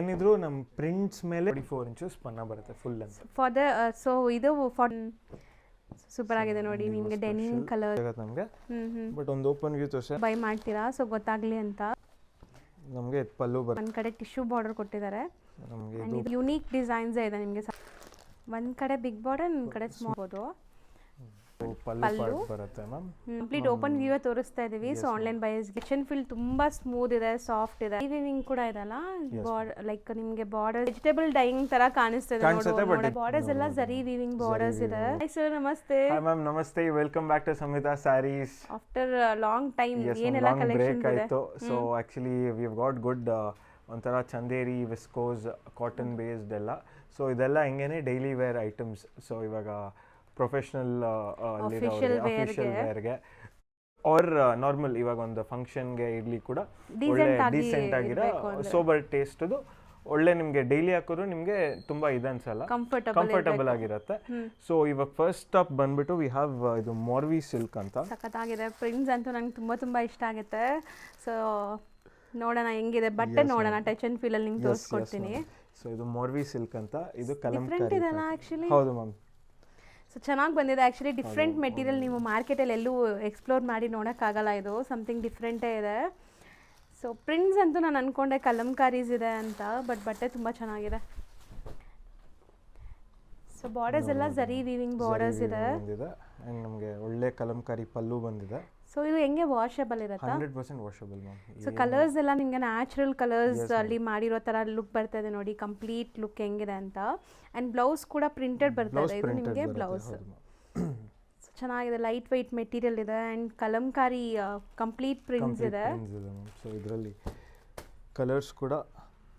ಏನಿದ್ರು ನಮ್ಮ ಪ್ರಿಂಟ್ಸ್ ಮೇಲೆ 44 ಇಂಚಸ್ ಸ್ಪನ್ನ ಬರುತ್ತೆ full length for the so ಇದು ಸೂಪರ್ ಆಗಿದೆ ನೋಡಿ ನಿಮಗೆ ಡೆನಿಮ್ ಕಲರ್ ನಮಗೆ ಬಟ್ ಒಂದು ಓಪನ್ ವ್ಯೂ ತೋರಿಸಿ ಬೈ ಮಾಡ್ತೀರಾ ಸೊ ಗೊತ್ತಾಗ್ಲಿ ಅಂತ ನಮಗೆ ಪಲ್ಲು ಬರುತ್ತೆ ಒಂದು ಕಡೆ ಟಿಶ್ಯೂ ಬಾರ್ಡರ್ ಕೊಟ್ಟಿದ್ದಾರೆ ನಮಗೆ ಇದು ಯುನೀಕ್ ಡಿಸೈನ್ಸ್ ಇದೆ ನಿಮಗೆ ಒಂದು ಕಡೆ ಬಿಗ್ ಬಾರ್ಡರ್ ಒಂದು ಕಡೆ ಸ್ಮಾಲ್ ಬೋದು ಪಲ್ಲು ಬರುತ್ತೆ ಮ್ಯಾಮ್ ಕಂಪ್ಲೀಟ್ ಓಪನ್ ವ್ಯೂ ತೋರಿಸ್ತಾ ಇದೀವಿ so online byes kitchen feel ತುಂಬಾ ಸ್ಮೂತ್ ಇದೆ ಸಾಫ್ಟ್ ಇದೆ ವೀವಿಂಗ್ ಕೂಡ ಇದಲ್ಲ ಲೈಕ್ ನಿಮಗೆ ಬಾರ್ಡರ್ ವೆಜಿಟೇಬಲ್ ಡೈಯಿಂಗ್ ತರ ಕಾಣಿಸ್ತಿದೆ ನೋಡಿ ಬಾರ್ಡರ್ಸ್ ಎಲ್ಲ ಜರಿ ವೀವಿಂಗ್ ಬಾರ್ಡರ್ಸ್ ಇದೆ hi sir namaste hi ma'am namaste welcome back to Samhita sarees after long time ಏನೆಲ್ಲ ಕಲೆಕ್ಷನ್ ಇದೆ ಆಯ್ತು so actually we have got good ಒಂಥರ ಚಂದೇರಿ ವಿಸ್ಕೋಸ್ ಕಾಟನ್ ಬೇಸ್ಡ್ ಎಲ್ಲ ಸೊ ಇದೆಲ್ಲ ಹೆಂಗೇನೆ ಡೈಲಿ ವೇರ್ ಐಟಮ್ಸ್ ಸೊ ಇವಾಗ ಪ್ರೊಫೆಷನಲ್ Official ಅಫಿಷಿಯಲ್ ವೇರ್ಗೆ ಆರ್ ನಾರ್ಮಲ್ ಇವಾಗ ಒಂದು ಫಂಕ್ಷನ್ಗೆ ಇರಲಿ ಕೂಡ ಒಳ್ಳೆ ಡೀಸೆಂಟ್ ಆಗಿರೋ ಸೋಬರ್ ಟೇಸ್ಟ್ದು ಒಳ್ಳೆ ನಿಮಗೆ ಡೈಲಿ ಹಾಕೋದು ನಿಮಗೆ ತುಂಬಾ ಇದು ಅನ್ಸಲ್ಲ ಕಂಫರ್ಟಬಲ್ ಆಗಿರುತ್ತೆ ಸೊ ಇವಾಗ ಫಸ್ಟ್ ಸ್ಟಾಪ್ ಬಂದ್ಬಿಟ್ಟು ವಿ ಹ್ಯಾವ್ ಇದು ಮಾರ್ವಿ ಸಿಲ್ಕ್ ಅಂತ ಸಖತ್ತಾಗಿದೆ ಪ್ರಿಂಟ್ಸ್ ಅಂತೂ ನಂಗೆ ತುಂಬಾ ಇಷ್ಟ ಆಗುತ್ತೆ ಸೊ ನೋಡೋಣ ಹೆಂಗಿದೆ ಬಟ್ಟೆ ನೋಡೋಣ ಟಚ್ ಅಂಡ್ ಫೀಲ್ ಅಲ್ಲಿ ನಿಮ್ಗೆ ತೋರಿಸ್ಕೊಡ್ತೀನಿ ಸೊ ಇದು ಮಾರ್ವಿ ಸಿಲ್ಕ್ ಅಂತ ಇದು ಡಿಫ್ರೆಂಟ್ ಇದೆಲ್ಲ ಆಕ್ಚುಲಿ ಹೌದು ಮ್ಯಾಮ್ ಸೊ ಚೆನ್ನಾಗಿ ಬಂದಿದೆ ಆ್ಯಕ್ಚುಲಿ ಡಿಫ್ರೆಂಟ್ ಮೆಟೀರಿಯಲ್ ನೀವು ಮಾರ್ಕೆಟಲ್ಲಿ ಎಲ್ಲೂ ಎಕ್ಸ್ಪ್ಲೋರ್ ಮಾಡಿ ನೋಡೋಕ್ಕಾಗಲ್ಲ ಇದು ಸಮಥಿಂಗ್ ಡಿಫ್ರೆಂಟೇ ಇದೆ ಸೊ ಪ್ರಿಂಟ್ಸ್ ಅಂತೂ ನಾನು ಅಂದ್ಕೊಂಡೆ ಕಲಂಕಾರೀಸ್ ಇದೆ ಅಂತ ಬಟ್ ಬಟ್ಟೆ ತುಂಬ ಚೆನ್ನಾಗಿದೆ ಸೊ ಬಾರ್ಡರ್ಸ್ ಎಲ್ಲ ಜರಿ ವೀವಿಂಗ್ ಬಾರ್ಡರ್ಸ್ ಇದೆ ಆ್ಯಂಡ್ ನಮಗೆ ಒಳ್ಳೆ ಕಲಂಕಾರಿ ಪಲ್ಲು ಬಂದಿದೆ ಸೊ ಇದು ಹೆಂಗೆ ವಾಷಬಲ್ ಇರುತ್ತಾ 100% ವಾಷಬಲ್ ಮ್ಯಾಮ್ ಸೊ ಕಲರ್ಸ್ ಎಲ್ಲ ನಿಮಗೆ ನ್ಯಾಚುರಲ್ ಕಲರ್ಸ್ ಅಲ್ಲಿ ಮಾಡಿರೋ ಥರ ಲುಕ್ ಬರ್ತಾ ಇದೆ ನೋಡಿ ಕಂಪ್ಲೀಟ್ ಲುಕ್ ಹೆಂಗಿದೆ ಅಂತ ಆ್ಯಂಡ್ ಬ್ಲೌಸ್ ಕೂಡ ಪ್ರಿಂಟೆಡ್ ಬರ್ತಾ ಇದೆ ಇದು ನಿಮಗೆ ಬ್ಲೌಸ್ ಚೆನ್ನಾಗಿದೆ ಲೈಟ್ ವೆಯ್ಟ್ ಮೆಟೀರಿಯಲ್ ಇದೆ ಆ್ಯಂಡ್ ಕಲಂಕಾರಿ ಕಂಪ್ಲೀಟ್ ಪ್ರಿಂಟ್ಸ್ ಇದೆ ಸೊ ಇದರಲ್ಲಿ ಕಲರ್ಸ್ ಕೂಡ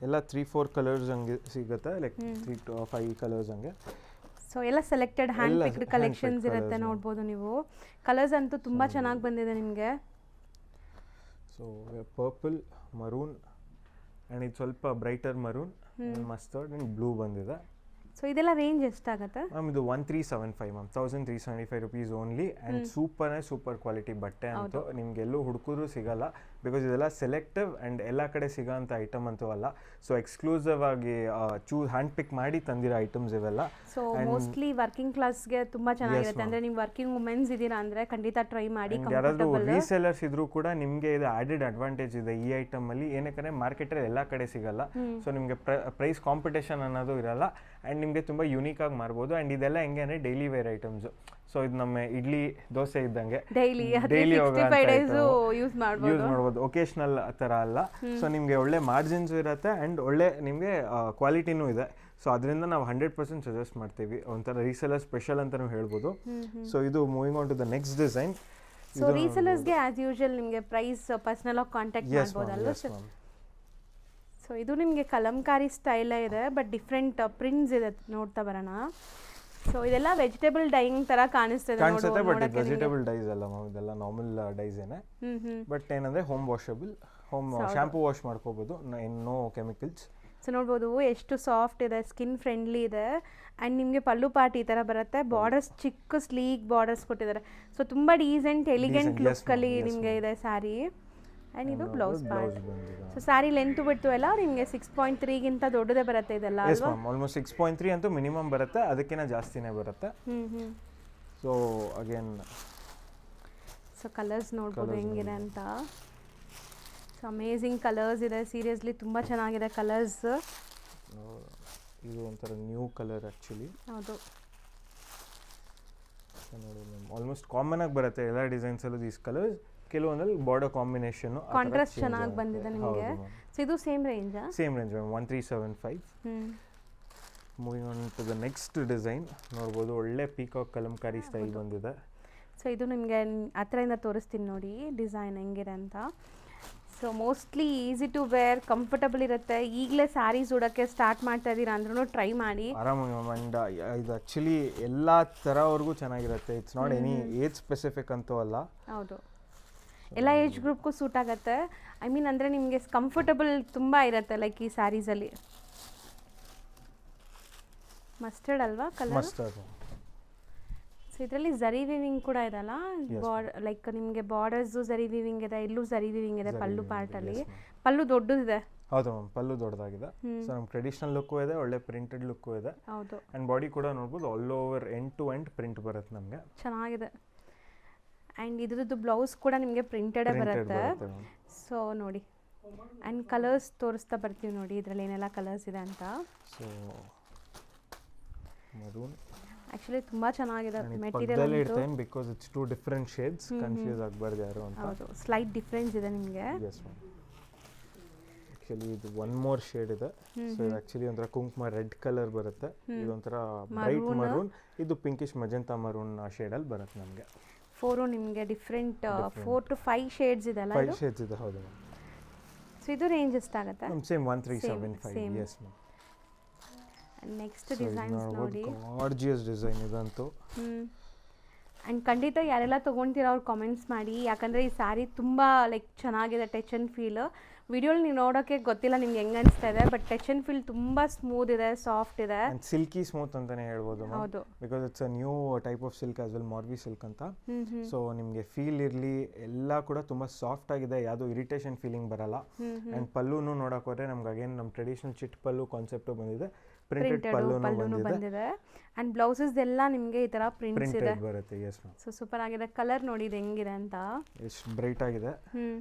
ಎಲ್ಲ 3-4 ಕಲರ್ಸ್ ಹಂಗೆ ಸಿಗುತ್ತೆ ಲೈಕ್ 3 to 5 ಕಲರ್ಸ್ ಹಂಗೆ ಸೊ ಎಲ್ಲ ಸೆಲೆಕ್ಟೆಡ್ ಹ್ಯಾಂಡ್ ಪಿಕ್ಡ್ ಕಲೆಕ್ಷನ್ಸ್ ಇರುತ್ತೆ ನೋಡ್ಬೋದು ನೀವು ಕಲರ್ಸ್ ಅಂತೂ ತುಂಬ ಚೆನ್ನಾಗಿ ಬಂದಿದೆ ನಿಮಗೆ ಸೊ ಪರ್ಪಲ್ ಮರೂನ್ ಆ್ಯಂಡ್ ಇದು ಸ್ವಲ್ಪ brighter maroon mustard and blue ಬಂದಿದೆ ಸೊ ಇದೆಲ್ಲ ರೇಂಜ್ ಎಷ್ಟಾಗುತ್ತೆ ಮ್ಯಾಮ್ ಇದು 1375 ma'am 1375 rupees only and super quality ಬಟ್ಟೆ ಅಂತೂ ನಿಮ್ಗೆ ಎಲ್ಲೂ ಹುಡುಕಿದ್ರು ಸಿಗಲ್ಲ ಬಿಕಾಸ್ ಇದೆಲ್ಲ ಸೆಲೆಕ್ಟಿವ್ ಆ್ಯಂಡ್ ಎಲ್ಲ ಕಡೆ ಸಿಗೋಂಥ ಐಟಮ್ ಅಂತೂ ಅಲ್ಲ ಸೊ ಎಕ್ಸ್ಕ್ಲೂಸಿವ್ ಆಗಿ ಹ್ಯಾಂಡ್ ಪಿಕ್ ಮಾಡಿ ತಂದಿರೋ ಐಟಮ್ಸ್ ಇವೆಲ್ಲ ಸೊ ಮೋಸ್ಟ್ಲಿ ವರ್ಕಿಂಗ್ ಕ್ಲಾಸ್ಗೆ ತುಂಬ ಚೆನ್ನಾಗಿರುತ್ತೆ ಅಂದರೆ ನೀವು ವರ್ಕಿಂಗ್ ವುಮೆನ್ಸ್ ಇದ್ದೀರಾ ಅಂದರೆ ಖಂಡಿತ ಟ್ರೈ ಮಾಡಿ ಯಾರಾದರೂ ರೀಸೆಲರ್ಸ್ ಇದ್ರೂ ಕೂಡ ನಿಮಗೆ ಇದು ಆ್ಯಡೆಡ್ ಅಡ್ವಾಂಟೇಜ್ ಇದೆ ಈ ಐಟಮಲ್ಲಿ ಏನಕ್ಕೆ ಮಾರ್ಕೆಟಲ್ಲಿ ಎಲ್ಲ ಕಡೆ ಸಿಗಲ್ಲ ಸೊ ನಿಮಗೆ ಪ್ರೈಸ್ ಕಾಂಪಿಟೇಷನ್ ಅನ್ನೋದು ಇರಲ್ಲ ಆ್ಯಂಡ್ ನಿಮಗೆ ತುಂಬ ಯೂನಿಕ್ ಆಗಿ ಮಾರ್ಬೋದು ಆ್ಯಂಡ್ ಇದೆಲ್ಲ ಹೆಂಗೆ ಅಂದರೆ ಡೈಲಿ ವೇರ್ ಐಟಮ್ಸು ಸೊ ಇದು ನಮ್ಮ ಇಡ್ಲಿ ದೋಸೆ ಇದ್ದಂಗೆ ಡೈಲಿ ಯೂಸ್ ಮಾಡ್ಬೋದು ಒಕೇಶನಲ್ ಥರ ಅಲ್ಲ ಸೊ ನಿಮಗೆ ಒಳ್ಳೆ ಮಾರ್ಜಿನ್ಸ್ ಇರುತ್ತೆ ಆ್ಯಂಡ್ ಒಳ್ಳೆ ನಿಮಗೆ ಕ್ವಾಲಿಟಿನೂ ಇದೆ ಸೊ ಅದರಿಂದ ನಾವು 100% ಸಜೆಸ್ಟ್ ಮಾಡ್ತೀವಿ ಒಂಥರ ರೀಸೆಲರ್ ಸ್ಪೆಷಲ್ ಅಂತಲೂ ಹೇಳ್ಬೋದು ಸೊ ಇದು moving on to the next design so ರೀಸೆಲರ್ಸ್ಗೆ ಆಸ್ ಯೂಶುವಲ್ ನಿಮಗೆ ಪ್ರೈಸ್ ಪರ್ಸನಲ್ ಆಗಿ ಕಾಂಟ್ಯಾಕ್ಟ್ ಮಾಡ್ಬೋದಲ್ಲ ಸೊ ಇದು ನಿಮಗೆ ಕಲಂಕಾರಿ ಸ್ಟೈಲೇ ಇದೆ ಬಟ್ ಡಿಫ್ರೆಂಟ್ ಪ್ರಿಂಟ್ಸ್ ಇದೆ ನೋಡ್ತಾ ಬರೋಣ ಸೊ ಇದೆಲ್ಲ ವೆಜಿಟೇಬಲ್ ಡೈಯಿಂಗ್ ತರ ಕಾಣಿಸ್ತಿದೆ ಬಟ್ ವೆಜಿಟೇಬಲ್ ಡೈಸ್ ಅಲ್ಲ ಇದೆಲ್ಲ ನಾರ್ಮಲ್ ಡೈಸ್ ಏನೇ ಬಟ್ ಏನಂದ್ರೆ home washable home shampoo wash ಮಾಡ್ಕೋಬಹುದು ನೋ ಕೆಮಿಕಲ್ಸ್ ಸೊ ನೋಡ್ಬೋದು ಎಷ್ಟು ಸಾಫ್ಟ್ ಇದೆ ಸ್ಕಿನ್ ಫ್ರೆಂಡ್ಲಿ ಇದೆ ಆ್ಯಂಡ್ ನಿಮಗೆ ಪಲ್ಲು ಪಾರ್ಟ್ ಈ ಥರ ಬರುತ್ತೆ ಬಾರ್ಡರ್ಸ್ ಚಿಕ್ಕ ಸ್ಲೀಕ್ ಬಾರ್ಡರ್ಸ್ ಕೊಟ್ಟಿದ್ದಾರೆ ಸೊ ತುಂಬ ಡೀಸೆಂಟ್ ಎಲಿಗೆಂಟ್ ಲುಕ್ಕಲ್ಲಿ ನಿಮಗೆ ಇದೆ ಸ್ಯಾರಿ ಆ್ಯಂಡ್ ಇದು blouse part so sari length ಬಿಟ್ಟು ಎಲ್ಲ ನಿಮಗೆ 6.3ಗಿಂತ ದೊಡ್ಡದೇ ಬರುತ್ತೆ ಇದೆಲ್ಲ ಅಲ್ವಾ ಆಲ್ಮೋಸ್ಟ್ 6.3 ಅಂತೂ ಮಿನಿಮಮ್ ಬರುತ್ತೆ ಅದಕ್ಕಿಂತ ಜಾಸ್ತಿನೇ ಬರುತ್ತೆ ಸೊ ಅಗೇನ್ ಸೊ ಕಲರ್ಸ್ ನೋಡ್ಬೋದು ಹೆಂಗಿದೆ ಅಂತ ಸೊ ಅಮೇಝಿಂಗ್ ಕಲರ್ಸ್ ಇದೆ ಸೀರಿಯಸ್ಲಿ ತುಂಬ ಚೆನ್ನಾಗಿದೆ ಕಲರ್ಸ್ ಇದು ಒಂಥರ ನ್ಯೂ ಕಲರ್ ಆ್ಯಕ್ಚುಲಿ ಹೌದು ನೋಡಿ ಆಲ್ಮೋಸ್ಟ್ ಕಾಮನ್ ಆಗಿ ಬರುತ್ತೆ ಎಲ್ಲ ಡಿಸೈನ್ಸಲ್ಲೂ ದೀಸ್ ಕಲರ್ಸ್ ಕೆಲವೊಂದಲ್ಲಿ ಬಾರ್ಡರ್ ಕಾಂಬಿನೇಷನ್ ಕಾಂಟ್ರಾಸ್ಟ್ ಚೆನ್ನಾಗಿ ಬಂದಿದೆ ನಿಮಗೆ ಸೊ ಇದು same range ma'am 1375 moving on to the next design ನೋಡ್ಬೋದು ಒಳ್ಳೆ ಪೀಕಾಕ್ ಕಲಂಕಾರಿ ಸ್ಟೈಲ್ ಬಂದಿದೆ ಸೊ ಇದು ನಿಮಗೆ ಹತ್ರದಿಂದ ತೋರಿಸ್ತೀನಿ ನೋಡಿ ಡಿಸೈನ್ ಹೆಂಗಿದೆ ಅಂತ so mostly easy to wear comfortable ಇರುತ್ತೆ ಈಗಲೇ ಸ್ಯಾರೀಸ್ ಉಡೋಕ್ಕೆ ಸ್ಟಾರ್ಟ್ ಮಾಡ್ತಾ ಇದ್ದೀರಾ ಅಂದ್ರೂ ಟ್ರೈ ಮಾಡಿ ಆರಾಮಾಗಿ ಆ್ಯಂಡ್ ಇದು ಆ್ಯಕ್ಚುಲಿ ಎಲ್ಲ ಥರವರೆಗೂ ಚೆನ್ನಾಗಿರುತ್ತೆ it's not any age specific ಅಂತೂ ಅಲ್ಲ ಹೌದು ಎಲ್ಲ ಏಜ್ ಗ್ರೂಪ್ಗೂ ಸೂಟ್ ಆಗುತ್ತೆ ಐ ಮೀನ್ ಅಂದರೆ ನಿಮಗೆ ಕಂಫರ್ಟಬಲ್ ತುಂಬ ಇರುತ್ತೆ ಲೈಕ್ ಈ ಸ್ಯಾರೀಸಲ್ಲಿ ಮಸ್ಟರ್ಡ್ ಅಲ್ವಾ ಕಲರ್ ಮಸ್ಟರ್ಡ್ ಸೊ ಇದರಲ್ಲಿ ಜರಿ ವೀವಿಂಗ್ ಕೂಡ ಇದಲ್ಲ ಲೈಕ್ ನಿಮಗೆ ಬಾರ್ಡರ್ಸು ಜರಿ ವೀವಿಂಗ್ ಇದೆ ಇಲ್ಲೂ ಜರಿ ವೀವಿಂಗ್ ಇದೆ ಪಲ್ಲು ಪಾರ್ಟಲ್ಲಿ ಪಲ್ಲು ದೊಡ್ಡದಿದೆ ಹೌದು ಮ್ಯಾಮ್, ಪಲ್ಲು ದೊಡ್ಡದಾಗಿದೆ. ಸೊ ನಮ್ಮ ಟ್ರೆಡಿಷನಲ್ ಲುಕ್ಕು ಇದೆ, ಒಳ್ಳೆ ಪ್ರಿಂಟೆಡ್ ಲುಕ್ಕು ಇದೆ. ಹೌದು. ಆ್ಯಂಡ್ ಬಾಡಿ ಕೂಡ ನೋಡ್ಬೋದು all over end to end print ಬರುತ್ತೆ ನಮಗೆ. ಚೆನ್ನಾಗಿದೆ. ಆ್ಯಂಡ್ ಇದ್ರದ್ದು ಬ್ಲೌಸ್ ಕೂಡ ನಿಮಗೆ ಪ್ರಿಂಟೆಡೇ ಬರುತ್ತೆ. ಸೊ ನೋಡಿ, ಆ್ಯಂಡ್ ಕಲರ್ಸ್ ತೋರಿಸ್ತಾ ಬರ್ತೀವಿ ನೋಡಿ ಇದರಲ್ಲಿ ಏನೆಲ್ಲ ಕಲರ್ಸ್ ಇದೆ ಅಂತ. ಸೊ ಮರೂನ್ ಆ್ಯಕ್ಚುಲಿ ತುಂಬ ಚೆನ್ನಾಗಿದೆ ಮೆಟೀರಿಯಲ್ ಇಡ್ತೇನೆ because it's two different shades, confuse ಆಗಬಾರ್ದು ಯಾರು ಅಂತ. ಹೌದು, ಸ್ಲೈಟ್ ಡಿಫ್ರೆನ್ಸ್ ಇದೆ ನಿಮಗೆ. Yes ma'am. ಆ್ಯಕ್ಚುಲಿ ಇದು ಒನ್ ಮೋರ್ ಶೇಡ್ ಇದೆ. ಸೊ ಇದು ಆ್ಯಕ್ಚುಲಿ ಒಂಥರ ಕುಂಕುಮ ರೆಡ್ ಕಲರ್ ಬರುತ್ತೆ, ಇದೊಂಥರ ಬ್ರೈಟ್ ಮರೂನ್, ಇದು ಪಿಂಕಿಶ್ ಮಜೆಂಟಾ ಮರೂನ್ ಶೇಡಲ್ಲಿ ಬರುತ್ತೆ ನಮಗೆ. 4 ನಿಮಗೆ ಡಿಫ್ರೆಂಟ್ 4 to 5 ಶೇಡ್ಸ್ ಇದೆ ಅಲ್ಲ? 5 ಶೇಡ್ಸ್ ಇದೆ, ಹೌದು ಮ್ಯಾಮ್. ಸೊ ಇದು ರೇಂಜ್ ಎಷ್ಟಾಗುತ್ತೆ? Same 1375. Yes ma'am. Next designs ನೋಡಿ, ಗಾರ್ಜಿಯಸ್ ಡಿಸೈನ್ ಇದಂತೂ. ಆ್ಯಂಡ್ ಖಂಡಿತ ಯಾರೆಲ್ಲ ತೊಗೊಳ್ತೀರೋ ಅವ್ರು ಕಾಮೆಂಟ್ಸ್ ಮಾಡಿ, ಯಾಕಂದರೆ ಈ ಸ್ಯಾರಿ ತುಂಬ ಲೈಕ್ ಚೆನ್ನಾಗಿದೆ, ಟಚ್ ಆ್ಯಂಡ್ ಫೀಲ್. ವಿಡಿಯೋಲಿ ನೀವು ನೋಡೋಕ್ಕೆ ಗೊತ್ತಿಲ್ಲ ನಿಮ್ಗೆ ಹೆಂಗೆ ಅನಿಸ್ತಾ ಇದೆ, ಬಟ್ ಟಚ್ ಆ್ಯಂಡ್ ಫೀಲ್ ತುಂಬ ಸ್ಮೂತ್ ಇದೆ, ಸಾಫ್ಟ್ ಇದೆ, ಸಿಲ್ಕಿ ಸ್ಮೂತ್ ಅಂತಲೇ ಹೇಳ್ಬೋದು. ಹೌದು, because it's a new type of silk as well, Marvi silk ಅಂತ. ಸೊ ನಿಮಗೆ ಫೀಲ್ ಇರಲಿ, ಎಲ್ಲ ಕೂಡ ತುಂಬ ಸಾಫ್ಟ್ ಆಗಿದೆ, ಯಾವುದೋ ಇರಿಟೇಷನ್ ಫೀಲಿಂಗ್ ಬರಲ್ಲ. ಆ್ಯಂಡ್ ಪಲ್ಲುನು ನೋಡೋಕೆ ಹೋದರೆ ನಮ್ಗೆ ಅಗೇನ್ ನಮ್ಮ ಟ್ರೆಡಿಷನಲ್ ಚಿಟ್ ಪಲ್ಲು ಕಾನ್ಸೆಪ್ಟು ಬಂದಿದೆ, ಪ್ರಿಂಟೆಡ್ ಪಲ್ಲುನು ಬಂದಿದೆ. ಆ್ಯಂಡ್ ಬ್ಲೌಸಸ್ ಎಲ್ಲ ನಿಮಗೆ ಈ ಥರ ಪ್ರಿಂಟ್ಸ್ ಇದೆ ಬರುತ್ತೆ. Yes ma'am. ಸೊ ಸೂಪರ್ ಆಗಿದೆ. ಕಲರ್ ನೋಡಿ ಇದು ಹೆಂಗಿದೆ ಅಂತ, ಎಷ್ಟು ಬ್ರೈಟ್ ಆಗಿದೆ.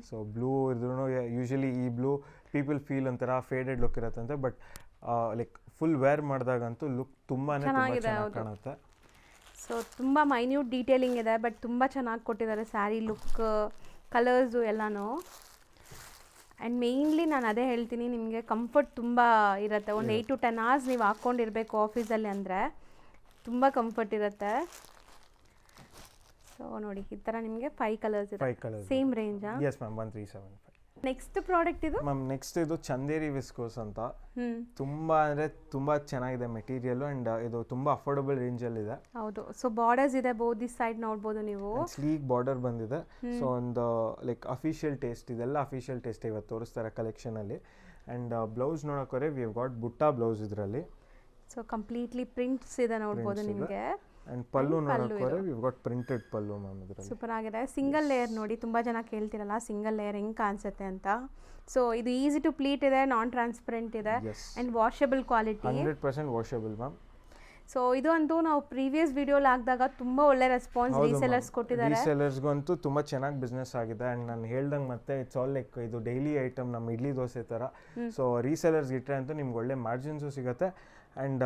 ಸೊ ಬ್ಲೂ ಇದ್ರೂ ಯೂಶಲಿ ಈ ಬ್ಲೂ ಪೀಪಲ್ ಫೀಲ್ ಒಂಥರ ಫೇಡೆಡ್ ಲುಕ್ ಇರತ್ತಂತೆ, ಬಟ್ ಲೈಕ್ ಫುಲ್ ವೇರ್ ಮಾಡಿದಾಗಂತೂ ಲುಕ್ ತುಂಬಾನೇ ಚೆನ್ನಾಗಿದೆ ಕಾಣುತ್ತೆ. ಸೊ ತುಂಬ ಮೈನ್ಯೂಟ್ ಡೀಟೇಲಿಂಗ್ ಇದೆ, ಬಟ್ ತುಂಬ ಚೆನ್ನಾಗಿ ಕೊಟ್ಟಿದ್ದಾರೆ ಸ್ಯಾರಿ ಲುಕ್, ಕಲರ್ಸು ಎಲ್ಲನೂ. ಆ್ಯಂಡ್ ಮೇಯ್ನ್ಲಿ ನಾನು ಅದೇ ಹೇಳ್ತೀನಿ, ನಿಮಗೆ ಕಂಫರ್ಟ್ ತುಂಬ ಇರುತ್ತೆ. ಒಂದು 8 to 10 hours ನೀವು ಹಾಕ್ಕೊಂಡಿರಬೇಕು ಆಫೀಸಲ್ಲಿ ಅಂದರೆ ತುಂಬ ಕಂಫರ್ಟ್ ಇರುತ್ತೆ. ಸೊ ನೋಡಿ ಈ ಥರ ನಿಮಗೆ 5 ಕಲರ್ಸ್ ಇದೆ. ಸೇಮ್ ರೇಂಜಾ? Yes ma'am, 1375. ನೆಕ್ಸ್ಟ್ ಪ್ರಾಡಕ್ಟ್ ಇದು ಮ್ಯಾಮ್, ನೆಕ್ಸ್ಟ್ ಇದು ಚಂದೇರಿ ವಿಸ್ಕೋಸ್ ಅಂತ. ತುಂಬ ಅಂದರೆ ತುಂಬ ಚೆನ್ನಾಗಿದೆ ಮೆಟೀರಿಯಲ್, ಆ್ಯಂಡ್ ಇದು ತುಂಬ ಅಫೋರ್ಡಬಲ್ ರೇಂಜಲ್ಲಿದೆ. ಹೌದು. ಸೊ ಬಾರ್ಡರ್ಸ್ ಇದೆ, ಬೋತ್ ದಿಸ್ ಸೈಡ್ ನೋಡ್ಬೋದು ನೀವು, ಸ್ಲೀಕ್ ಬಾರ್ಡರ್ ಬಂದಿದೆ. ಸೊ ಒಂದು ಲೈಕ್ ಅಫಿಷಿಯಲ್ ಟೇಸ್ಟ್, ಇದೆಲ್ಲ ಅಫಿಷಿಯಲ್ ಟೇಸ್ಟ್ ಇವತ್ತು ತೋರಿಸ್ತಾರೆ ಕಲೆಕ್ಷನಲ್ಲಿ. ಆ್ಯಂಡ್ ಬ್ಲೌಸ್ ನೋಡೋಕೆ ವಿ ಹವ್ ಗಾಟ್ ಬುಟ್ಟ ಬ್ಲೌಸ್ ಇದರಲ್ಲಿ. ಸೊ ಕಂಪ್ಲೀಟ್ಲಿ ಪ್ರಿಂಟ್ಸ್ ಇದೆ ನೋಡ್ಬೋದು ನಿಮಗೆ. ಆ್ಯಂಡ್ ಪಲ್ಲು ನೋಡೋಕೆ we have got printed pallu ma'am ಇದರಲ್ಲಿ. ಸೂಪರ್ ಆಗಿದೆ. ಸಿಂಗಲ್ ಲೇಯರ್ ನೋಡಿ, ತುಂಬ ಜನ ಕೇಳ್ತಿರಲ್ಲ ಸಿಂಗಲ್ ಲೇಯರ್ ಹೆಂಗೆ ಕಾಣಿಸುತ್ತೆ ಅಂತ. ಸೊ ಇದು ಈಸಿ ಟು ಪ್ಲೀಟ್ ಇದೆ, ನಾನ್ ಟ್ರಾನ್ಸ್ಪರೆಂಟ್ ಇದೆ, and washable quality, 100% washable ma'am. So ಇದು ಅಂತೂ ನಾವು ಪ್ರೀವಿಯಸ್ ವಿಡಿಯೋಲಿ ಹಾಕಿದಾಗ ತುಂಬ ಒಳ್ಳೆ ರೆಸ್ಪಾನ್ಸ್ ರೀಸೆಲರ್ಸ್ ಕೊಟ್ಟಿದ್ದಾರೆ. ರೀಸೆಲರ್ಸ್ಗಂತೂ ತುಂಬ ಚೆನ್ನಾಗಿ ಬಿಸ್ನೆಸ್ ಆಗಿದೆ. ಆ್ಯಂಡ್ ನಾನು ಹೇಳ್ದಂಗೆ ಮತ್ತೆ ಇಟ್ಸ್ ಆಲ್ ಲೈಕ್ ಇದು ಡೈಲಿ ಐಟಮ್, ನಮ್ಮ ಇಡ್ಲಿ ದೋಸೆ ಥರ. ಸೊ ರೀಸೆಲರ್ಸ್ ಇಟ್ಟರೆ ಅಂತೂ ನಿಮ್ಗೆ ಒಳ್ಳೆ ಮಾರ್ಜಿನ್ಸು ಸಿಗುತ್ತೆ. ಆ್ಯಂಡ್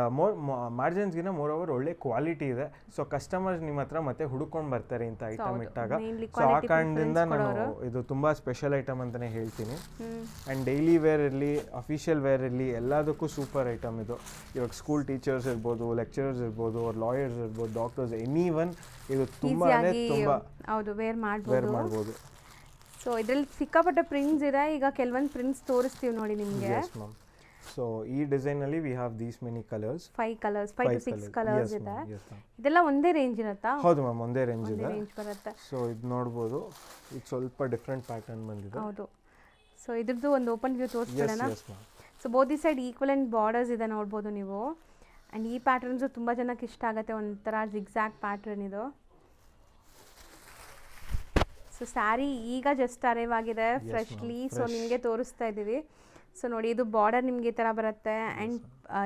ಮಾರ್ಜಿನ್ಸ್ಗಿನ ಮೋರ್ ಓವರ್ ಒಳ್ಳೆ ಕ್ವಾಲಿಟಿ ಇದೆ. ಸೊ ಕಸ್ಟಮರ್ಸ್ ನಿಮ್ಮ ಹತ್ರ ಮತ್ತೆ ಹುಡುಕೊಂಡು ಬರ್ತಾರೆ ಇಂಥ ಐಟಮ್ ಇಟ್ಟಾಗ. ಸೊ ಆ ಕಾರಣದಿಂದ ನಾನು ಇದು ತುಂಬ ಸ್ಪೆಷಲ್ ಐಟಮ್ ಅಂತಲೇ ಹೇಳ್ತೀನಿ. ಆ್ಯಂಡ್ ಡೈಲಿ ವೇರ್ ಇರಲಿ, ಅಫಿಷಿಯಲ್ ವೇರ್ ಇರಲಿ, ಎಲ್ಲದಕ್ಕೂ ಸೂಪರ್ ಐಟಮ್ ಇದು. ಇವಾಗ ಸ್ಕೂಲ್ ಟೀಚರ್ಸ್ ಇರ್ಬೋದು, ಲೆಕ್ಚರರ್ಸ್ ಇರ್ಬೋದು, ಅವ್ರ ಲಾಯರ್ಸ್ ಇರ್ಬೋದು, ಡಾಕ್ಟರ್ಸ್, ಎನಿ ಒನ್ ಇದು ತುಂಬ ಹೌದು ವೇರ್ ಮಾಡ್ಬೋದು. ಸೊ ಇದರಲ್ಲಿ ಸಿಕ್ಕಾಪಟ್ಟೆ ಪ್ರಿಂಟ್ಸ್ ಇದೆ. ಈಗ ಕೆಲವೊಂದು ಪ್ರಿಂಟ್ಸ್ ತೋರಿಸ್ತೀವಿ ನೋಡಿ ನಿಮಗೆ. ಸೊ ಈ ಡಿಸೈನಲ್ಲಿ we have these many colours, 5 to 6 colours ಇದೆ. ಇದೆಲ್ಲ ಒಂದೇ ರೇಂಜ್ ಇರುತ್ತಾ? ಹೌದು ಮ್ಯಾಮ್, ಒಂದೇ ರೇಂಜ್ ಇದೆ. ಬರುತ್ತೆ. ಸೊ ಇದು ನೋಡ್ಬೋದು, ಇದು ಸ್ವಲ್ಪ ಡಿಫ್ರೆಂಟ್ ಪ್ಯಾಟರ್ನ್ ಬಂದಿದೆ. ಹೌದು. ಸೊ ಇದ್ರದ್ದು ಒಂದು open view ತೋರಿಸ್ಬಿಡೋಣ. So ಬೋದಿ side equivalent borders ಇದೆ ನೋಡ್ಬೋದು ನೀವು. ಆ್ಯಂಡ್ ಈ ಪ್ಯಾಟರ್ನ್ಸು ತುಂಬ ಜನಕ್ಕೆ ಇಷ್ಟ ಆಗುತ್ತೆ, ಒಂಥರ ಜಿಗ್ಜಾಗ್ ಪ್ಯಾಟರ್ನ್ ಇದು. ಸೊ ಸ್ಯಾರಿ ಈಗ ಜಸ್ಟ್ ಅರೈವ್ ಆಗಿದೆ ಫ್ರೆಶ್ಲಿ. ಸೊ ನಿಮಗೆ ತೋರಿಸ್ತಾ ಇದ್ದೀವಿ. ಸೊ ನೋಡಿ ಇದು ಬಾರ್ಡರ್ ನಿಮಗೆ ಈ ಥರ ಬರುತ್ತೆ. ಆ್ಯಂಡ್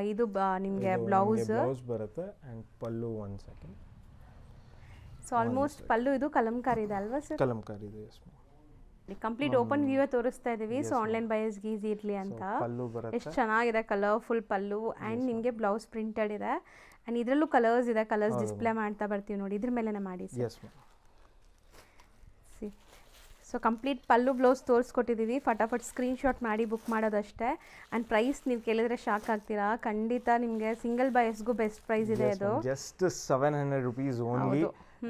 ಇದು ನಿಮಗೆ ಬ್ಲೌಸ್ ಬರುತ್ತೆ. ಆ್ಯಂಡ್ ಪಲ್ಲು ಒಂದು ಸೆಕೆಂಡ್. ಸೊ ಆಲ್ಮೋಸ್ಟ್ ಪಲ್ಲು ಇದು ಕಲಂಕಾರಿ ಇದೆ ಅಲ್ವಾ ಸರ್? ಕಲಂಕಾರಿ ಇದೆ. ಕಂಪ್ಲೀಟ್ ಓಪನ್ ವ್ಯೂ ತೋರಿಸ್ತಾ ಇದ್ದೀವಿ. ಸೊ ಆನ್ಲೈನ್ ಬಯರ್ಸ್ಗೆ ಈಸಿ ಇರಲಿ ಅಂತ. ಎಷ್ಟು ಚೆನ್ನಾಗಿದೆ ಕಲರ್ಫುಲ್ ಪಲ್ಲು. ಆ್ಯಂಡ್ ನಿಮಗೆ ಬ್ಲೌಸ್ ಪ್ರಿಂಟೆಡ್ ಇದೆ. ಆ್ಯಂಡ್ ಇದರಲ್ಲೂ ಕಲರ್ಸ್ ಇದೆ, ಕಲರ್ಸ್ ಡಿಸ್ಪ್ಲೇ ಮಾಡ್ತಾ ಬರ್ತೀವಿ ನೋಡಿ, ಇದ್ರ ಮೇಲೆನೇ ಮಾಡಿ. ಸೊ ಕಂಪ್ಲೀಟ್ ಪಲ್ಲು ಬ್ಲೌಸ್ ತೋರಿಸ್ಕೊಟ್ಟಿದ್ದೀವಿ. ಫಟಾಫಟ್ ಸ್ಕ್ರೀನ್ಶಾಟ್ ಮಾಡಿ ಬುಕ್ ಮಾಡೋದಷ್ಟೇ. ಆ್ಯಂಡ್ ಪ್ರೈಸ್ ನೀವು ಕೇಳಿದ್ರೆ ಶಾಕ್ ಆಗ್ತೀರಾ. ಖಂಡಿತ ನಿಮಗೆ ಸಿಂಗಲ್ ಬಯರ್ಸ್ಗೂ ಬೆಸ್ಟ್ ಪ್ರೈಸ್ ಇದೆ ಇದು. Just 700 rupees only.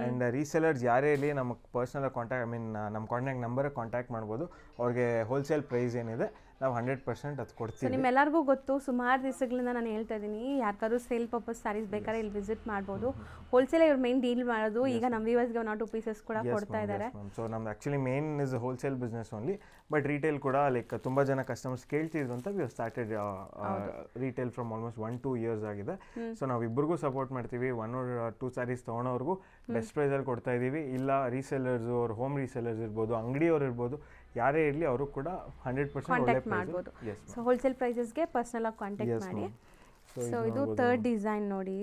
And resellers ಯಾರೇ ಇರಲಿ ನಮಗೆ ಪರ್ಸ್ನಲ್ ಕಾಂಟ್ಯಾಕ್ಟ್, ನಮ್ಮ ಕಾಂಟ್ಯಾಕ್ಟ್ ನಂಬರ್ ಕಾಂಟ್ಯಾಕ್ಟ್ ಮಾಡ್ಬೋದು. ಅವ್ರಿಗೆ ಹೋಲ್ಸೇಲ್ ಪ್ರೈಸ್ ಏನಿದೆ ನಾವು 100% ಅದು ಕೊಡ್ತೀವಿ. ನಿಮ್ಮೆಲ್ಲರಿಗೂ ಗೊತ್ತು, ಸುಮಾರು ದಿವಸಗಳಿಂದ ನಾನು ಹೇಳ್ತಾ ಇದ್ದೀನಿ, ಯಾರಿಗಾದ್ರೂ ಸೇಲ್ ಪರ್ಪಸ್ ಸ್ಯಾರೀಸ್ ಬೇಕಾದ್ರೆ ಇಲ್ಲಿ ವಿಸಿಟ್ ಮಾಡ್ಬೋದು. ಹೋಲ್ಸೇಲ್ ಇವ್ರು ಮೇನ್ ಡೀಲ್ ಮಾಡೋದು. ಈಗ ನಮ್ಮ ವ್ಯೂವರ್ಸ್ಗೆ 1 or 2 ಪೀಸಸ್ ಕೂಡ ಕೊಡ್ತಾ ಇದ್ದಾರೆ. ಸೊ ನಮ್ದು actually main is wholesale business only, but retail ಕೂಡ ಲೈಕ್ ತುಂಬ ಜನ ಕಸ್ಟಮರ್ಸ್ ಕೇಳ್ತಿದ್ರು ಅಂತ we started retail from almost 1-2 years ಆಗಿದೆ. ಸೊ ನಾವು ಇಬ್ಬರಿಗೂ ಸಪೋರ್ಟ್ ಮಾಡ್ತೀವಿ. 1 or 2 ಸ್ಯಾರೀಸ್ ತೊಗೊಳೋರ್ಗೂ ಬೆಸ್ಟ್ ಪ್ರೈಸಲ್ಲಿ ಕೊಡ್ತಾ ಇದ್ದೀವಿ. ಇಲ್ಲ ರೀಸೆಲ್ಲರ್ಸು, ಅವ್ರ ಹೋಮ್ ರೀಸೆಲ್ಲರ್ಸ್ ಇರ್ಬೋದು, ಅಂಗಡಿಯವ್ರು ಇರ್ಬೋದು, ಯಾರೇ ಇರಲಿ ಅವರು ಕೂಡ 100% ಒಳ್ಳೆ ಕಾಂಟ್ಯಾಕ್ಟ್ ಮಾಡ್ಬೋದು. ಎಸ್ ಸೊ ಹೋಲ್ಸೇಲ್ ಪ್ರೈಸಸ್ಗೆ ಪರ್ಸ್ನಲಾಗಿ ಕಾಂಟ್ಯಾಕ್ಟ್ Yes, ಮಾಡಿ. ಸೊ ಸೊ ಇದು ಥರ್ಡ್ ಡಿಸೈನ್ ನೋಡಿ.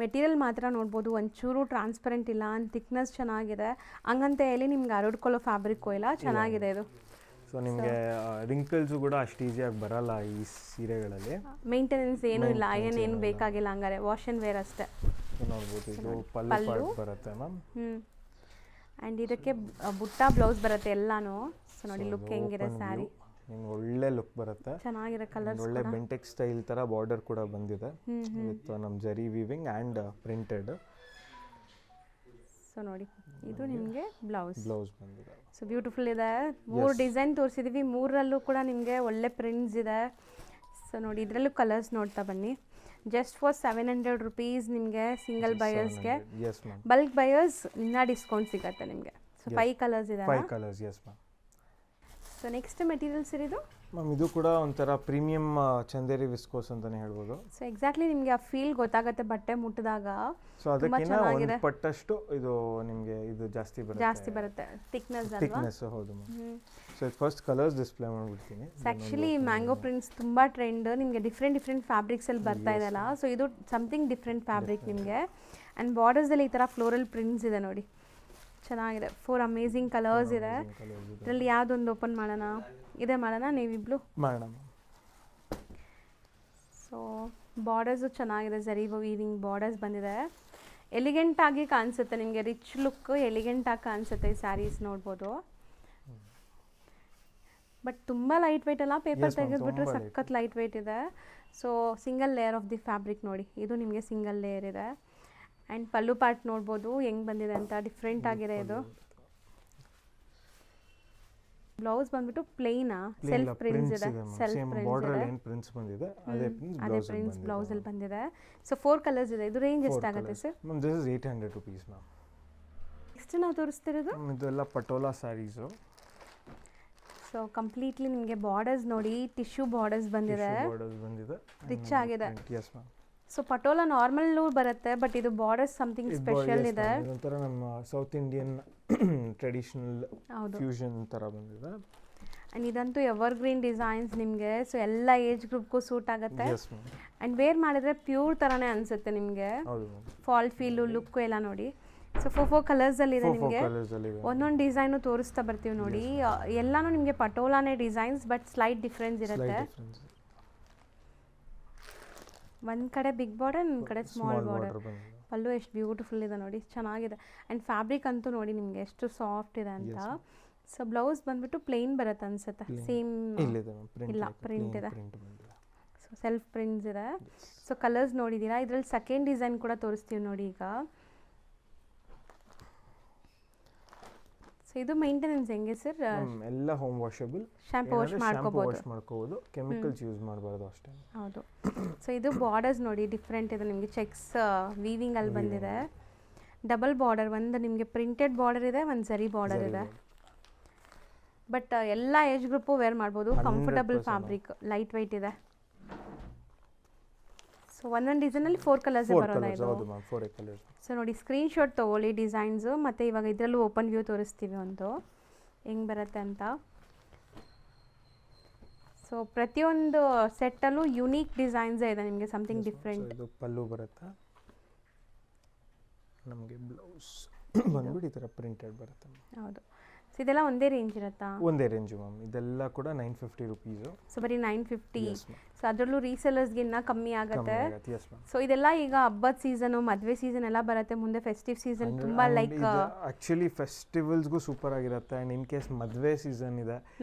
ಮೆಟೀರಿಯಲ್ ಮಾತ್ರ ನೋಡ್ಬೋದು, ಒಂಚೂರು ಟ್ರಾನ್ಸ್ಪರೆಂಟ್ ಇಲ್ಲ, ಥಿಕ್ನೆಸ್ ಚೆನ್ನಾಗಿದೆ, ಹಂಗಂತ ಹೇಳಿ ನಿಮ್ಗೆ ಹರಡ್ಕೊಳ್ಳೋ ಫ್ಯಾಬ್ರಿಕ್ಕು ಇಲ್ಲ, ಚೆನ್ನಾಗಿದೆ ಇದು. ಸೊ ನಿಮಗೆ ರಿಂಕಲ್ಸು ಕೂಡ ಅಷ್ಟು ಈಸಿಯಾಗಿ ಬರಲ್ಲ ಈ ಸೀರೆಗಳಲ್ಲಿ. ಮೇಂಟೆನೆನ್ಸ್ ಏನೂ ಇಲ್ಲ, ಏನು ಬೇಕಾಗಿಲ್ಲ, ಹಂಗಾರೆ ವಾಶ್ ಆ್ಯಂಡ್ ವೇರ್ ಅಷ್ಟೇ. ಸೊ ನೋಡ್ಬೋದು ಇದು ಪಲ್ಲು ಪಾರ್ಟ್ ಬರುತ್ತೆ ಮ್ಯಾಮ್. ಆ್ಯಂಡ್ ಇದಕ್ಕೆ ಬುಟ್ಟ ಬ್ಲೌಸ್ ಬರುತ್ತೆ ಎಲ್ಲಾನು. ಸೊ ನೋಡಿ ಲುಕ್ ಹೆಂಗಿದೆ ಸ್ಯಾರಿ, ನಿಮ್ಗೆ ಒಳ್ಳೆ ಲುಕ್ ಬರುತ್ತೆ, ಚೆನ್ನಾಗಿದೆ ಕಲರ್ಸ್. ಒಳ್ಳೆ ಬೆಂಟೆಕ್ ಸ್ಟೈಲ್ ಥರ ಬಾರ್ಡರ್ ಕೂಡ ಬಂದಿದೆ ವಿತ್ ನಮ್ಮ ಜರಿ ವೀವಿಂಗ್ ಆ್ಯಂಡ್ ಪ್ರಿಂಟೆಡ್. ಸೊ ನೋಡಿ ಇದು ನಿಮಗೆ ಬ್ಲೌಸ್ ಬಂದಿದೆ. ಸೊ ಬ್ಯೂಟಿಫುಲ್ ಇದೆ. 3 ಡಿಸೈನ್ ತೋರಿಸಿದ್ದೀವಿ, 3ರಲ್ಲೂ ಕೂಡ ನಿಮಗೆ ಒಳ್ಳೆ ಪ್ರಿಂಟ್ಸ್ ಇದೆ. ಸೊ ನೋಡಿ ಇದರಲ್ಲೂ ಕಲರ್ಸ್ ನೋಡ್ತಾ ಬನ್ನಿ. ಜಸ್ಟ್ ಫಾರ್ 700 ರುಪೀಸ್ ನಿಮಗೆ ಸಿಂಗಲ್ ಬಯರ್ಸ್ಗೆ. Yes ma'am. ಬಲ್ಕ್ ಬಯರ್ಸ್ ಇನ್ನೂ ಡಿಸ್ಕೌಂಟ್ ಸಿಗುತ್ತೆ ನಿಮಗೆ. ಸೊ 5 ಕಲರ್ಸ್ ಇದೆ. 5 colours, yes ma'am. So next materials ಇರೋದು ಮ್ಯಾಮ್ ಇದು ಕೂಡ ಒಂಥರ ಪ್ರೀಮಿಯಂ ಚಂದೇರಿ ವಿಸ್ಕೋಸ್ ಅಂತಲೇ ಹೇಳ್ಬೋದು. ಸೊ ಎಕ್ಸಾಕ್ಟ್ಲಿ ನಿಮಗೆ ಆ ಫೀಲ್ ಗೊತ್ತಾಗುತ್ತೆ ಬಟ್ಟೆ ಮುಟ್ಟಿದಾಗ. ಸೊ ಅದಕ್ಕಿಂತ ಒಂದು ಪಟ್ಟಷ್ಟು ಇದು ನಿಮಗೆ ಇದು ಜಾಸ್ತಿ ಬರುತ್ತೆ ಥಿಕ್ನೆಸ್ ಅಲ್ವಾ? ಥಿಕ್ನೆಸ್ ಹೌದು ma'am. So first colours display ಮಾಡಿಬಿಡ್ತೀನಿ. ಆ್ಯಕ್ಚುಲಿ ಮ್ಯಾಂಗೋ ಪ್ರಿಂಟ್ಸ್ ತುಂಬ ಟ್ರೆಂಡ್, ನಿಮಗೆ ಡಿಫ್ರೆಂಟ್ ಫ್ಯಾಬ್ರಿಕ್ಸಲ್ಲಿ ಬರ್ತಾ ಇದೆಲ್ಲ. ಸೊ ಇದು ಸಮಥಿಂಗ್ ಡಿಫ್ರೆಂಟ್ ಫ್ಯಾಬ್ರಿಕ್ ನಿಮಗೆ. ಆ್ಯಂಡ್ ಬಾರ್ಡರ್ಸಲ್ಲಿ ಈ ಥರ ಫ್ಲೋರಲ್ ಪ್ರಿಂಟ್ಸ್ ಇದೆ ನೋಡಿ, ಚೆನ್ನಾಗಿದೆ. 4 ಅಮೇಝಿಂಗ್ ಕಲರ್ಸ್ ಇದೆ. ಇದರಲ್ಲಿ ಯಾವುದೊಂದು ಓಪನ್ ಮಾಡೋಣ? ಇದೇ ಮಾಡೋಣ ನೀವಿಬ್ರು ಮಾಡೋಣ. ಸೊ ಬಾರ್ಡರ್ಸು ಚೆನ್ನಾಗಿದೆ, ಜರಿ ವೀವಿಂಗ್ ಬಾರ್ಡರ್ಸ್ ಬಂದಿದೆ. ಎಲಿಗೆಂಟ್ ಆಗಿ ಕಾಣಿಸುತ್ತೆ ನಿಮಗೆ, ರಿಚ್ ಲುಕ್ ಎಲಿಗೆಂಟ್ ಆಗಿ ಕಾಣಿಸುತ್ತೆ ಈ ಸ್ಯಾರೀಸ್ ನೋಡ್ಬೋದು. ಬಟ್ ತುಂಬ ಲೈಟ್ ವೆಯ್ಟ್ ಅಲ್ಲ, ಪೇಪರ್ ತೆಗೆದ್ಬಿಟ್ರೆ ಸಖತ್ ಲೈಟ್ ವೆಯ್ಟ್ ಇದೆ. So single layer of the fabric ನೋಡಿ, ಇದು ನಿಮಗೆ ಸಿಂಗಲ್ ಲೇಯರ್ ಇದೆ. ಆ್ಯಂಡ್ ಪಲ್ಲು ಪಾರ್ಟ್ ನೋಡ್ಬೋದು ಹೆಂಗೆ ಬಂದಿದೆ ಅಂತ, ಡಿಫ್ರೆಂಟ್ ಆಗಿದೆ ಇದು. ಬ್ಲೌಸ್ ಬಂದ್ಬಿಟ್ಟು ಪ್ಲೇನಾ, ಸೆಲ್ಫ್ ಪ್ರಿಂಟ್ಸ್ ಇದೆ. ಸೆಲ್ಫ್ ಪ್ರಿಂಟ್ಸ್ ಬಂದಿದೆ, ಅದೇ ಪ್ರಿಂಟ್ಸ್ ಬ್ಲೌಸ್ ಅಲ್ಲಿ ಬಂದಿದೆ. ಸೊ 4 ಕಲರ್ಸ್ ಇದೆ. ಇದು ರೇಂಜ್ ಎಷ್ಟಾಗುತ್ತೆ sir? Ma'am this is 800 rupees ma'am. Next ನಾವು ತೋರಿಸ್ತಿರೋದು ಇದೆಲ್ಲ ಪಟೋಲಾ ಸ್ಯಾರೀಸು. ಸೊ ಕಂಪ್ಲೀಟ್ಲಿ ನಿಮಗೆ ಬಾರ್ಡರ್ಸ್ ನೋಡಿ, ಟಿಶ್ಯೂ ಬಾರ್ಡರ್ಸ್ ಬಂದಿದೆ, ರಿಚ್ ಆಗಿದೆ. S ma'am. So patola normal ಬರುತ್ತೆ, ಬಟ್ ಇದು ಬಾರ್ಡರ್ಸ್ ಸಮಥಿಂಗ್ ಸ್ಪೆಷಲ್ ಇದೆ. ಒಂಥರ ನಮ್ಮ ಸೌತ್ ಇಂಡಿಯನ್ ಟ್ರೆಡಿಷನಲ್ ಫ್ಯೂಷನ್ ಥರ ಬಂದಿದೆ. ಆ್ಯಂಡ್ ಇದಂತೂ ಎವರ್ಗ್ರೀನ್ ಡಿಸೈನ್ಸ್ ನಿಮಗೆ. ಸೊ ಎಲ್ಲ ಏಜ್ ಗ್ರೂಪ್ಗೂ ಸೂಟ್ ಆಗುತ್ತೆ. ಆ್ಯಂಡ್ ವೇರ್ ಮಾಡಿದ್ರೆ ಪ್ಯೂರ್ ಥರನೇ ಅನಿಸುತ್ತೆ ನಿಮಗೆ. ಫಾಲ್ ಫೀಲು ಲುಕ್ಕು ಎಲ್ಲ ನೋಡಿ. ಸೊ 4 ಕಲರ್ಸಲ್ಲಿ ಇದೆ ನಿಮಗೆ. ಒಂದೊಂದು ಡಿಸೈನು ತೋರಿಸ್ತಾ ಬರ್ತೀವಿ ನೋಡಿ. ಎಲ್ಲಾನು ನಿಮಗೆ ಪಟೋಲಾನೇ ಡಿಸೈನ್ಸ್, ಬಟ್ ಸ್ಲೈಟ್ ಡಿಫ್ರೆನ್ಸ್ ಇರುತ್ತೆ. ಒಂದು ಕಡೆ ಬಿಗ್ ಬಾರ್ಡರ್, ಒಂದು ಕಡೆ ಸ್ಮಾಲ್ ಬಾರ್ಡರ್. ಪಲ್ಲು ಎಷ್ಟು ಬ್ಯೂಟಿಫುಲ್ ಇದೆ ನೋಡಿ, ಚೆನ್ನಾಗಿದೆ. ಆ್ಯಂಡ್ ಫ್ಯಾಬ್ರಿಕ್ ಅಂತೂ ನೋಡಿ ನಿಮಗೆ ಎಷ್ಟು ಸಾಫ್ಟ್ ಇದೆ ಅಂತ. ಸೊ ಬ್ಲೌಸ್ ಬಂದ್ಬಿಟ್ಟು ಪ್ಲೇನ್ ಬರುತ್ತೆ ಅನ್ಸುತ್ತೆ, ಸೇಮ್ ಇಲ್ಲ ಪ್ರಿಂಟ್ ಇದೆ. ಸೊ ಸೆಲ್ಫ್ ಪ್ರಿಂಟ್ಸ್ ಇದೆ. ಸೊ ಕಲರ್ಸ್ ನೋಡಿದ್ದೀರಾ. ಇದರಲ್ಲಿ ಸೆಕೆಂಡ್ ಡಿಸೈನ್ ಕೂಡ ತೋರಿಸ್ತೀವಿ ನೋಡಿ ಈಗ. ಸೊ ಇದು ಮೇಂಟೆನೆನ್ಸ್ ಹೆಂಗೆ ಸರ್? ಎಲ್ಲ ಹೋಮ್ ವಾಷಬಲ್, ಶಾಂಪೂ ವಾಶ್ ಮಾಡ್ಕೋಬಹುದು, ಕೆಮಿಕಲ್ಸ್ ಯೂಸ್ ಮಾಡಬಾರ್ದು ಅಷ್ಟೇ. ಹೌದು. ಸೊ ಇದು ಬಾರ್ಡರ್ಸ್ ನೋಡಿ ಡಿಫ್ರೆಂಟ್ ಇದೆ ನಿಮಗೆ, ಚೆಕ್ಸ್ ವೀವಿಂಗ್ ಅಲ್ಲಿ ಬಂದಿದೆ. ಡಬಲ್ ಬಾರ್ಡರ್, ಒಂದು ನಿಮಗೆ ಪ್ರಿಂಟೆಡ್ ಬಾರ್ಡರ್ ಇದೆ, ಒಂದು ಜರಿ ಬಾರ್ಡರ್ ಇದೆ. ಬಟ್ ಎಲ್ಲ ಏಜ್ ಗ್ರೂಪು ವೇರ್ ಮಾಡ್ಬೋದು. ಕಂಫರ್ಟಬಲ್ ಫ್ಯಾಬ್ರಿಕ್, ಲೈಟ್ ವೆಯ್ಟ್ ಇದೆ. ಸೊ ಒಂದೊಂದು ಡಿಸೈನಲ್ಲಿ 4 ಕಲರ್ಸ್ ಬರೋದಾ ಇದು? ಸೊ ನೋಡಿ ಸ್ಕ್ರೀನ್ಶಾಟ್ ತೊಗೊಳ್ಳಿ ಡಿಸೈನ್ಸು, ಮತ್ತು ಇವಾಗ ಇದರಲ್ಲೂ ಓಪನ್ ವ್ಯೂ ತೋರಿಸ್ತೀವಿ ಒಂದು ಹೆಂಗೆ ಬರುತ್ತೆ ಅಂತ. ಸೊ ಪ್ರತಿಯೊಂದು ಸೆಟ್ಟಲ್ಲೂ ಯುನೀಕ್ ಡಿಸೈನ್ಸೇ ಇದೆ ನಿಮಗೆ, ಸಮಥಿಂಗ್ ಡಿಫ್ರೆಂಟ್. ಇದು ಪಲ್ಲು ಬರುತ್ತೆ ನಮಗೆ, ಬ್ಲೌಸ್ ಬಂದ್ಬಿಟ್ಟು ಈ ಥರ ಪ್ರಿಂಟೆಡ್ ಬರುತ್ತೆ. ಹೌದು. ಸೊ ಇದೆಲ್ಲ ಒಂದೇ ರೇಂಜ್ ಇರುತ್ತಾ? ಒಂದೇ ರೇಂಜು ಮ್ಯಾಮ್. ಇದೆಲ್ಲ ಕೂಡ 950 ರುಪೀಸು. ಸೊ ಬರೀ 950. ಸೊ ಅದರಲ್ಲೂ ರೀಸೆಲರ್ಸ್ಗೆ ಇನ್ನೂ ಕಮ್ಮಿ ಆಗುತ್ತೆ. ಸೊ ಇದೆಲ್ಲ ಈಗ ಹಬ್ಬದ ಸೀಸನು, ಮದುವೆ ಸೀಸನ್ ಎಲ್ಲ ಬರುತ್ತೆ ಮುಂದೆ, ಫೆಸ್ಟಿವ್ ಸೀಸನ್ ತುಂಬ ಲೈಕ್ ಆ್ಯಕ್ಚುಲಿ ಫೆಸ್ಟಿವಲ್ಸ್ಗೂ ಸೂಪರ್ ಆಗಿರುತ್ತೆ. ಆ್ಯಂಡ್ ಇನ್ ಕೇಸ್ ಮದುವೆ ಸೀಸನ್ ಇದೆ,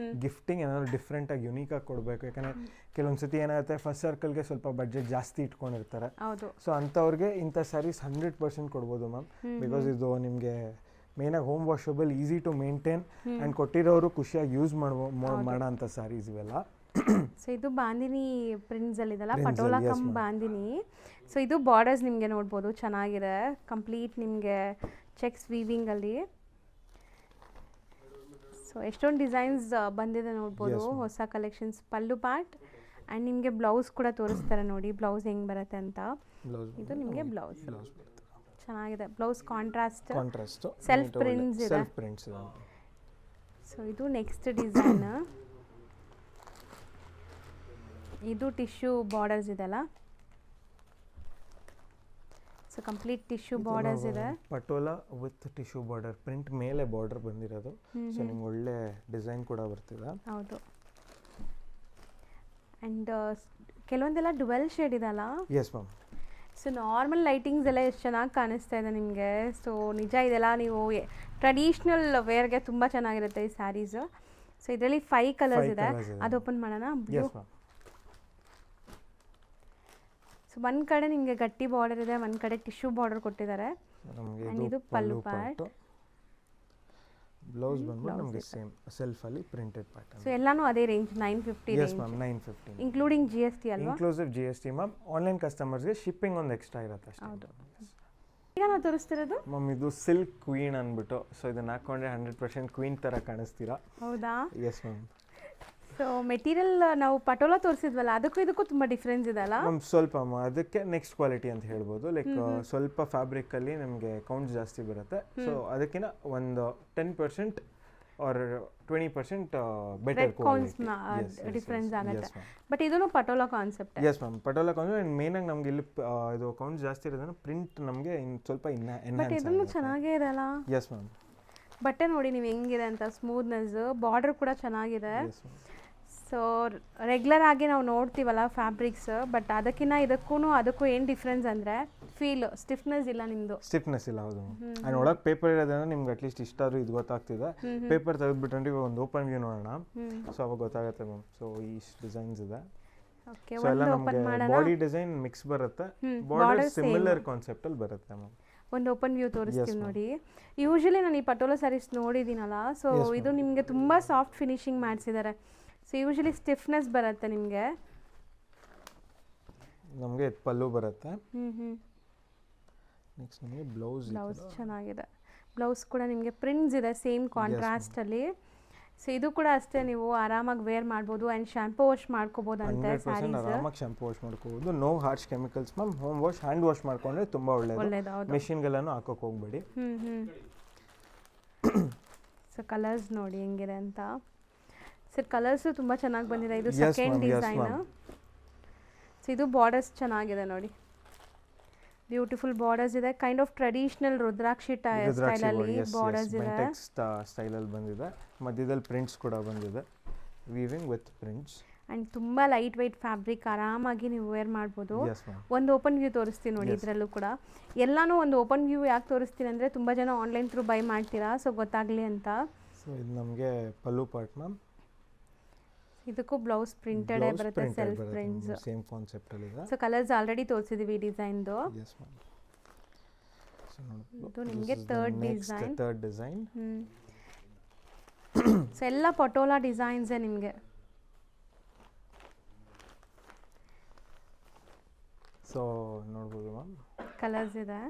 ಗಿಫ್ಟಿಂಗ್ ಏನಾದ್ರು ಡಿಫ್ರೆಂಟಾಗಿ ಯುನೀಕಾಗಿ ಕೊಡಬೇಕು. ಯಾಕಂದರೆ ಕೆಲವೊಂದು ಸತಿ ಏನಾಗುತ್ತೆ, ಫಸ್ಟ್ ಸರ್ಕಲ್ಗೆ ಸ್ವಲ್ಪ ಬಡ್ಜೆಟ್ ಜಾಸ್ತಿ ಇಟ್ಕೊಂಡಿರ್ತಾರೆ. ಹೌದು. ಸೊ ಅಂಥವ್ರಿಗೆ ಇಂಥ ಸ್ಯಾರೀಸ್ 100% ಕೊಡ್ಬೋದು ಮ್ಯಾಮ್. ಬಿಕಾಸ್ ಇದು ನಿಮಗೆ ಮೇನಾಗಿ home washable, easy to maintain, and ಕೊಟ್ಟಿರೋರು ಖುಷಿಯಾಗಿ ಯೂಸ್ ಮಾಡೋ ಅಂಥ ಸ್ಯಾರೀಸ್ ಇವೆಲ್ಲ. ಸೊ ಇದು ಬಾಂದಿನಿ ಪ್ರಿಂಟ್ಸಲ್ಲಿ ಇದೆಲ್ಲ, ಪಟೋಲಾ ಕಮ್ ಬಾಂದಿನಿ. ಸೊ ಇದು ಬಾರ್ಡರ್ಸ್ ನಿಮಗೆ ನೋಡ್ಬೋದು, ಚೆನ್ನಾಗಿದೆ. ಕಂಪ್ಲೀಟ್ ನಿಮಗೆ ಚೆಕ್ಸ್ ವೀವಿಂಗಲ್ಲಿ. ಸೊ ಎಷ್ಟೊಂದು ಡಿಸೈನ್ಸ್ ಬಂದಿದೆ ನೋಡ್ಬೋದು, ಹೊಸ ಕಲೆಕ್ಷನ್ಸ್. ಪಲ್ಲು ಪಾರ್ಟ್ ಆ್ಯಂಡ್ ನಿಮಗೆ ಬ್ಲೌಸ್ ಕೂಡ ತೋರಿಸ್ತಾರೆ ನೋಡಿ, ಬ್ಲೌಸ್ ಹೆಂಗೆ ಬರುತ್ತೆ ಅಂತ. ಇದು ನಿಮಗೆ ಬ್ಲೌಸ್ ಚೆನ್ನಾಗಿದೆ. ಬ್ಲೌಸ್ ಕಾಂಟ್ರಾಸ್ಟ್, ಸೆಲ್ಫ್ ಪ್ರಿಂಟ್ಸ್ ಇದೆ. ಸೊ ಇದು ನೆಕ್ಸ್ಟ್ ಡಿಸೈನ್. ಇದು ಟಿಶ್ಯೂ ಬಾರ್ಡರ್ಸ್ ಇದೆಲ್ಲ. ಸೊ ಕಂಪ್ಲೀಟ್ ಟಿಶ್ಯೂ ಬಾರ್ಡರ್ಸ್ ಇದೆ. Patola with tissue border, print ಮೇಲೆ ಬಾರ್ಡರ್ ಬಂದಿರೋದು. ಸೊ ನಿಮ್ಗೆ ಒಳ್ಳೆ ಡಿಸೈನ್ ಕೂಡ ಬರ್ತಿದೆ. ಹೌದು. ಆ್ಯಂಡ್ ಕೆಲವೊಂದೆಲ್ಲ ಡುವೆಲ್ ಶೇಡ್ ಇದೆಲ್ಲ. S ma'am. So normal lightings ಎಲ್ಲ ಎಷ್ಟು ಚೆನ್ನಾಗಿ ಕಾಣಿಸ್ತಾ ಇದೆ ನಿಮಗೆ. ಸೊ ನಿಜ ಇದೆಲ್ಲ ನೀವು ಟ್ರೆಡಿಷ್ನಲ್ ವೇರ್ಗೆ ತುಂಬ ಚೆನ್ನಾಗಿರುತ್ತೆ ಈ ಸ್ಯಾರೀಸು. ಸೊ ಇದರಲ್ಲಿ 5 ಕಲರ್ಸ್ ಇದೆ. ಅದು ಓಪನ್ ಮಾಡೋಣ. ಬ್ಲೂ. ಸೊ ಒಂದು ಕಡೆ ನಿಮಗೆ ಗಟ್ಟಿ ಬಾರ್ಡರ್ ಇದೆ, ಒಂದು ಕಡೆ ಟಿಶ್ಯೂ ಬಾರ್ಡರ್ ಕೊಟ್ಟಿದ್ದಾರೆ. ಆ್ಯಂಡ್ ಇದು ಪಲ್ಲು ಪಾರ್ಟ್. ಬ್ಲೌಸ್ ಬಂದ್ಬಿಟ್ಟು ನಮಗೆ ಸೇಮ್ ಸೆಲ್ಫ್ ಅಲ್ಲಿ ಪ್ರಿಂಟೆಡ್ ಪ್ಯಾಟರ್ನ್. ಸೊ ಎಲ್ಲಾನು ಅದೇ range 950 range. Yes ma'am, 950 including GST ಅಲ್ವಾ? Inclusive GST ma'am. ಆನ್ಲೈನ್ ಕಸ್ಟಮರ್ಸ್ಗೆ ಶಿಪ್ಪಿಂಗ್ ಒಂದು ಎಕ್ಸ್ಟ್ರಾ ಇರುತ್ತೆ ಅಷ್ಟೇ. ಹೌದು. ಈಗ ನಾವು ತೋರಿಸ್ತಿರೋದು ಮ್ಯಾಮ್ ಇದು ಸಿಲ್ಕ್ ಕ್ವೀನ್ ಅಂದ್ಬಿಟ್ಟು. ಸೊ ಇದನ್ನ ಹಾಕೊಂಡ್ರೆ 100% ಕ್ವೀನ್ ತರ ಕಾಣಿಸ್ತೀರಾ. ಹೌದಾ? S ma'am. ಸೊ ಮೆಟೀರಿಯಲ್ ನಾವು ಪಟೋಲಾ ತೋರಿಸಿದ್ವಲ್ಲ, ಅದಕ್ಕೂ ಇದಕ್ಕೂ ತುಂಬ ಡಿಫ್ರೆನ್ಸ್ ಇದೆ ಅಲ್ಲ ಮ್ಯಾಮ್? ಸ್ವಲ್ಪ ಅದಕ್ಕೆ ನೆಕ್ಸ್ಟ್ ಕ್ವಾಲಿಟಿ ಅಂತ ಹೇಳ್ಬೋದು. ಲೈಕ್ ಸ್ವಲ್ಪ ಫ್ಯಾಬ್ರಿಕಲ್ಲಿ ನಮಗೆ ಕೌಂಟ್ ಜಾಸ್ತಿ ಬರುತ್ತೆ. ಸೊ ಅದಕ್ಕಿಂತ ಒಂದು 10% ಆರ್ 20% ಬೆಟರ್ ಕ್ವಾಲಿಟಿ ಡಿಫ್ರೆನ್ಸ್ ಆಗುತ್ತೆ. ಬಟ್ ಇದೂ patola concept. Yes ma'am, patola concept. And ಮೇನಾಗಿ ನಮಗೆ ಇಲ್ಲಿ ಇದು ಕೌಂಟ್ ಜಾಸ್ತಿ ಇರೋದನ್ನ ಪ್ರಿಂಟ್ ನಮಗೆ ಸ್ವಲ್ಪ ಬಟ್ ಇದನ್ನು ಚೆನ್ನಾಗೇ ಇದೆ ಅಲ್ಲ? Yes ma'am. ಬಟ್ಟೆ ನೋಡಿ ನೀವು ಹೆಂಗಿದೆ ಅಂತ, ಸ್ಮೂತ್ನೆಸ್, ಬಾರ್ಡರ್ ಕೂಡ ಚೆನ್ನಾಗಿದೆ. ಸೊ ರೆಗ್ಯುಲರ್ ಆಗಿ ನಾವು ನೋಡ್ತೀವಲ್ಲ ಫ್ಯಾಬ್ರಿಕ್ಸ್, ಬಟ್ ಅದಕ್ಕೂ ಏನು ಡಿಫ್ರೆನ್ಸ್ ಅಂದರೆ ಸ್ಟಿಫ್ನೆಸ್ ಇಲ್ಲ ನಿಮ್ಮದು. ಸ್ಟಿಫ್ನೆಸ್ ಇಲ್ಲ. ಹೌದು. ಆ್ಯಂಡ್ ಒಳಗೆ ಪೇಪರ್ ಇರೋದ್ರಿಂದ ನಿಮ್ಗೆ ಅಟ್ಲೀಸ್ಟ್ ಇಷ್ಟಾದ್ರೂ ಇದು ಗೊತ್ತಾಗ್ತಿದೆ. ಪೇಪರ್ ತೆಗೆದ್ಬಿಟ್ರೆ ಇವಾಗ ಒಂದು ಓಪನ್ ವ್ಯೂ ನೋಡೋಣ. ಸೊ ಅವಾಗ ಗೊತ್ತಾಗುತ್ತೆ ಮ್ಯಾಮ್. ಸೊ ಈ ಡಿಸೈನ್ಸ್ ಇದೆ. ಸೊ ಎಲ್ಲ ನಮಗೆ ಬಾಡಿ ಡಿಸೈನ್ ಮಿಕ್ಸ್ ಬರುತ್ತೆ, ಬಾರ್ಡರ್ ಸಿಮಿಲರ್ ಕಾನ್ಸೆಪ್ಟ್ ಅಲ್ಲಿ ಬರುತ್ತೆ ಮ್ಯಾಮ್. ಒಂದು ಓಪನ್ ವ್ಯೂ ತೋರಿಸ್ತೀವಿ ನೋಡಿ. ಯೂಶಲಿ ನಾನು ಈ ಪಟೋಲಾ ಸ್ಯಾರೀಸ್ ನೋಡಿದ್ದೀನಲ್ಲ, ಸೊ ಇದು ನಿಮಗೆ ತುಂಬ ಸಾಫ್ಟ್ ಫಿನಿಶಿಂಗ್ ಮಾಡಿಸಿದ್ದಾರೆ. ಸೊ ಯೂಶಲಿ ಸ್ಟಿಫ್ನೆಸ್ ಬರುತ್ತೆ ನಿಮಗೆ. ನಮಗೆ ಪಲ್ಲು ಬರುತ್ತೆ. ನೆಕ್ಸ್ಟ್ ನಮಗೆ ಬ್ಲೌಸ್ ಚೆನ್ನಾಗಿದೆ. ಬ್ಲೌಸ್ ಕೂಡ ನಿಮಗೆ ಪ್ರಿಂಟ್ಸ್ ಇದೆ ಸೇಮ್ ಕಾಂಟ್ರಾಸ್ಟಲ್ಲಿ. ಸೊ ಇದು ಕೂಡ ಅಷ್ಟೇ, ನೀವು ಆರಾಮಾಗಿ ವೇರ್ ಮಾಡ್ಬೋದು. ಆ್ಯಂಡ್ ಶಾಂಪೂ ವಾಶ್ ಮಾಡ್ಕೋಬೋದು ಅಂತ ಸ್ಯಾರೀಸ್. ಆರಾಮಾಗಿ ಶಾಂಪೂ ವಾಶ್ ಮಾಡ್ಕೋಬೋದು. No harsh chemicals ma'am. Home wash, hand wash ಮಾಡ್ಕೊಂಡ್ರೆ ತುಂಬ ಒಳ್ಳೆಯದು. ಮೆಷಿನ್ಗೆಲ್ಲನೂ ಹಾಕೋಕೆ ಹೋಗ್ಬೇಡಿ. ಸೊ ಕಲರ್ಸ್ ನೋಡಿ ಹೆಂಗಿದೆ ಅಂತ. ಸರ್ ಕಲರ್ಸು ತುಂಬ ಚೆನ್ನಾಗಿ ಬಂದಿದೆ. ಇದು ಸೆಕೆಂಡ್ ಡಿಸೈನ್. ಸೊ ಇದು ಬಾರ್ಡರ್ಸ್ ಚೆನ್ನಾಗಿದೆ ನೋಡಿ, ಬ್ಯೂಟಿಫುಲ್ ಬಾರ್ಡರ್ಸ್ ಇದೆ. ಕೈಂಡ್ ಆಫ್ ಟ್ರೆಡಿಷನಲ್ ರುದ್ರಾಕ್ಷಿ ಸ್ಟೈಲಲ್ಲಿ ಬಾರ್ಡರ್ಸ್ ಇದೆ. ಸ್ಟೈಲಲ್ಲಿ ಬಂದಿದೆ. ಮಧ್ಯದಲ್ಲಿ ಪ್ರಿಂಟ್ಸ್ ಕೂಡ ಬಂದಿದೆ, ವೀವಿಂಗ್ ವಿತ್ ಪ್ರಿಂಟ್ಸ್. ಆ್ಯಂಡ್ ತುಂಬ ಲೈಟ್ ವೆಯ್ಟ್ ಫ್ಯಾಬ್ರಿಕ್, ಆರಾಮಾಗಿ ನೀವು ವೇರ್ ಮಾಡ್ಬೋದು. ಒಂದು ಓಪನ್ ವ್ಯೂ ತೋರಿಸ್ತೀನಿ ನೋಡಿ. ಇದರಲ್ಲೂ ಕೂಡ ಎಲ್ಲಾನು ಒಂದು ಓಪನ್ ವ್ಯೂ ಯಾಕೆ ತೋರಿಸ್ತೀನಿ ಅಂದರೆ ತುಂಬ ಜನ ಆನ್ಲೈನ್ ಥ್ರೂ ಬೈ ಮಾಡ್ತೀರಾ, ಸೊ ಗೊತ್ತಾಗಲಿ ಅಂತ. ಸೊ ಇದು ನಮಗೆ ಪಲ್ಲು ಪಾರ್ಟ್ ಮ್ಯಾಮ್. ಇದಕ್ಕೂ ಬ್ಲೌಸ್ ಪ್ರಿಂಟೆಡ್ ಬರುತ್ತೆ, ಸೆಲ್ಫ್ ಪ್ರಿಂಟ್ಸ್, ಸೇಮ್ ಕಾನ್ಸೆಪ್ಟ್ ಅಲ್ಲಿ ಇದೆ. ಸೊ ಕಲರ್ಸ್ ಆಲ್ರೆಡಿ ತೋರಿಸಿದೀವಿ ಡಿಸೈನ್ದು. Yes ma'am. ಸೊ ಇದು ನಿಮಗೆ ಥರ್ಡ್ ಡಿಸೈನ್. ಸೊ ಎಲ್ಲ ಪಟೋಲಾ ಡಿಸೈನ್ಸೇ ನಿಮಗೆ. ಸೊ ನೋಡ್ಬೋದು ಮ್ಯಾಮ್, ಕಲರ್ಸ್ ಇದೆ.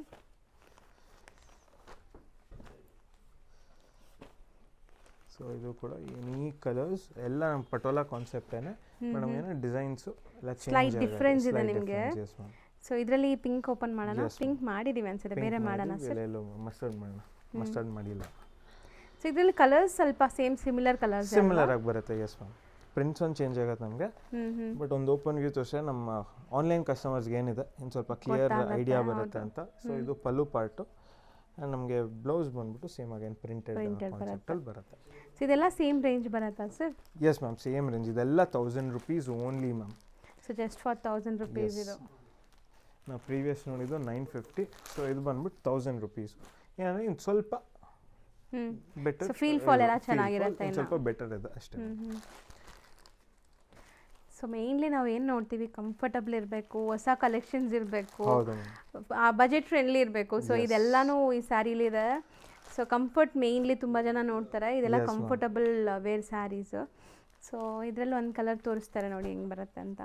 ಸೊ ಇದು ಕೂಡ ಯುನೀಕ್ ಕಲರ್ಸ್, ಎಲ್ಲ ನಮ್ಮ ಪಟೋಲಾ ಕಾನ್ಸೆಪ್ಟೇನೆ. ಮೇಡಮ್ ಏನೋ ಡಿಸೈನ್ಸು ಎಲ್ಲ ಸ್ಲೈಟ್ ಡಿಫ್ರೆನ್ಸ್ ಇದೆ ನಿಮಗೆ. ಸೊ ಇದರಲ್ಲಿ ಪಿಂಕ್ ಓಪನ್ ಮಾಡೋಣ. ಪಿಂಕ್ ಮಾಡಿದ್ದೀವಿ ಅನ್ಸುತ್ತೆ, ಬೇರೆ ಮಾಡೋಣ ಸರ್. ಮಸ್ಟರ್ಡ್ ಮಾಡೋಣ. ಮಸ್ಟರ್ಡ್ ಮಾಡಿಲ್ಲ. ಸೊ ಇದರಲ್ಲಿ ಕಲರ್ಸ್ ಸ್ವಲ್ಪ ಸಿಮಿಲರ್ ಕಲರ್ಸ್ ಸಿಮಿಲರ್ ಆಗಿ ಬರುತ್ತೆ. Yes ma'am. ಪ್ರಿಂಟ್ಸ್ ಒಂದು ಚೇಂಜ್ ಆಗುತ್ತೆ ನಮಗೆ, ಬಟ್ ಒಂದು ಓಪನ್ ವ್ಯೂ ತೋರಿಸಿದ್ರೆ ನಮ್ಮ ಆನ್ಲೈನ್ ಕಸ್ಟಮರ್ಸ್ಗೆ ಏನಿದೆ ಇನ್ನು ಸ್ವಲ್ಪ ಕ್ಲಿಯರ್ ಐಡಿಯಾ ಬರುತ್ತೆ ಅಂತ. ಸೊ ಇದು ಪಲ್ಲು ಪಾರ್ಟು. ಆ್ಯಂಡ್ ನಮಗೆ ಬ್ಲೌಸ್ ಬಂದ್ಬಿಟ್ಟು ಸೇಮ್ ಆಗೇನು ಪ್ರಿಂಟೆಡ್ ಕಾನ್ಸೆಪ್ಟಲ್ಲಿ ಬರುತ್ತೆ. ಸೊ ಇದೆಲ್ಲ ಸೇಮ್ ರೇಂಜ್ ಬರುತ್ತಾ sir? Yes ma'am, same range. ಇದೆಲ್ಲ 1000 rupees only ma'am. So just for 1000 rupees ಇದು. ನಾವು ಪ್ರೀವಿಯಸ್ ನೋಡಿದ್ದು 950. ಸೊ ಇದು ಬಂದ್ಬಿಟ್ಟು 1000 rupees. ಏನಂದರೆ ಇನ್ನು ಸ್ವಲ್ಪ ಬೆಟರ್. ಸೊ ಫೀಲ್ ಫಾಲ್ ಎಲ್ಲ ಚೆನ್ನಾಗಿರುತ್ತೆ, ಸ್ವಲ್ಪ ಬೆಟರ್ ಇದೆ ಅಷ್ಟೇ. ಸೊ ಮೇನ್ಲಿ ನಾವು ಏನು ನೋಡ್ತೀವಿ, ಕಂಫರ್ಟಬಲ್ ಇರಬೇಕು, ಹೊಸ ಕಲೆಕ್ಷನ್ಸ್ ಇರಬೇಕು, ಬಜೆಟ್ ಫ್ರೆಂಡ್ಲಿ ಇರಬೇಕು. ಸೊ ಇದೆಲ್ಲನೂ ಈ ಸ್ಯಾರಿಲಿದೆ. ಸೊ ಕಂಫರ್ಟ್ ಮೇನ್ಲಿ ತುಂಬ ಜನ ನೋಡ್ತಾರೆ. ಇದೆಲ್ಲ ಕಂಫರ್ಟಬಲ್ ವೇರ್ ಸ್ಯಾರೀಸು. ಸೊ ಇದರಲ್ಲಿ ಒಂದು ಕಲರ್ ತೋರಿಸ್ತಾರೆ ನೋಡಿ ಹೆಂಗೆ ಬರುತ್ತೆ ಅಂತ.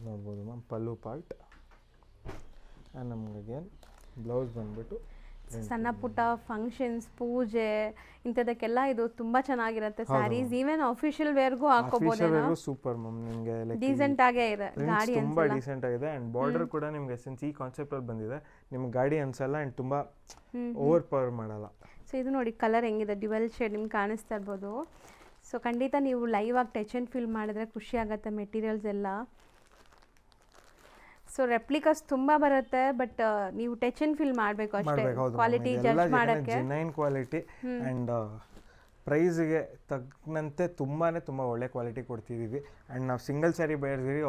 ನೋಡ್ಬೋದು ಮ್ಯಾಮ್, ಪಲ್ಲು ಪಾರ್ಟ್. ಆ್ಯಂಡ್ ನಮಗೆ ಬ್ಲೌಸ್ ಬಂದ್ಬಿಟ್ಟು ಸಣ್ಣ ಪುಟ್ಟ ಫಂಕ್ಷನ್ಸ್, ಪೂಜೆ ಇಂಥದಕ್ಕೆಲ್ಲ ಇದು ತುಂಬ ಚೆನ್ನಾಗಿರುತ್ತೆ ಸ್ಯಾರೀಸ್. ಈವನ್ ಆಫಿಷಿಯಲ್ ವೇರ್ಗೂ ಹಾಕೋಬಹುದು. Super ma'am. ನಿಮಗೆ ಡೀಸೆಂಟ್ ಆಗೇ ಇದೆ, ಗಾಡಿ ತುಂಬಾ ಡೀಸೆಂಟ್ ಆಗಿದೆ. ಆ್ಯಂಡ್ ಬಾರ್ಡರ್ ಕೂಡ ನಿಮಗೆ ಸಿನ್ಸ್ ಈ ಕಾನ್ಸೆಪ್ಟ್ ಅಲ್ಲಿ ಬಂದಿದೆ, ನಿಮ್ಗೆ ಗಾಡಿ ಅನ್ಸಲ್ಲ. ಆ್ಯಂಡ್ ತುಂಬಾ ಓವರ್ ಪವರ್ ಮಾಡಲ್ಲ. ಸೊ ಇದು ನೋಡಿ ಕಲರ್ ಹೆಂಗಿದೆ, ಡ್ಯುವೆಲ್ ಶೇಡ್ ನಿಮ್ಗೆ ಕಾಣಿಸ್ತಾ ಇರ್ಬೋದು. ಸೊ ಖಂಡಿತ ನೀವು ಲೈವ್ ಆಗಿ ಟಚ್ ಆ್ಯಂಡ್ ಫೀಲ್ ಮಾಡಿದ್ರೆ ಖುಷಿ ಆಗುತ್ತೆ ಮೆಟೀರಿಯಲ್ಸ್ ಎಲ್ಲ. ಸೊ ರೆಪ್ಲಿಕಾಸ್ ತುಂಬ ಬರುತ್ತೆ, ಬಟ್ ನೀವು ಟಚ್ ಆ್ಯಂಡ್ ಫೀಲ್ ಮಾಡಬೇಕು ಅಷ್ಟೇ, ಕ್ವಾಲಿಟಿ ಜಡ್ಜ್ ಮಾಡೋಕ್ಕೆ. ಜೆನ್ಯೂನ್ ಕ್ವಾಲಿಟಿ ಆ್ಯಂಡ್ ಪ್ರೈಸ್ಗೆ ತಕ್ಕಂತೆ ತುಂಬ ಒಳ್ಳೆ ಕ್ವಾಲಿಟಿ ಕೊಡ್ತಿದ್ದೀವಿ. ಆ್ಯಂಡ್ ನಾವು ಸಿಂಗಲ್ ಸ್ಯಾರಿ ಬಯರ್ಸ್ತೀವಿ,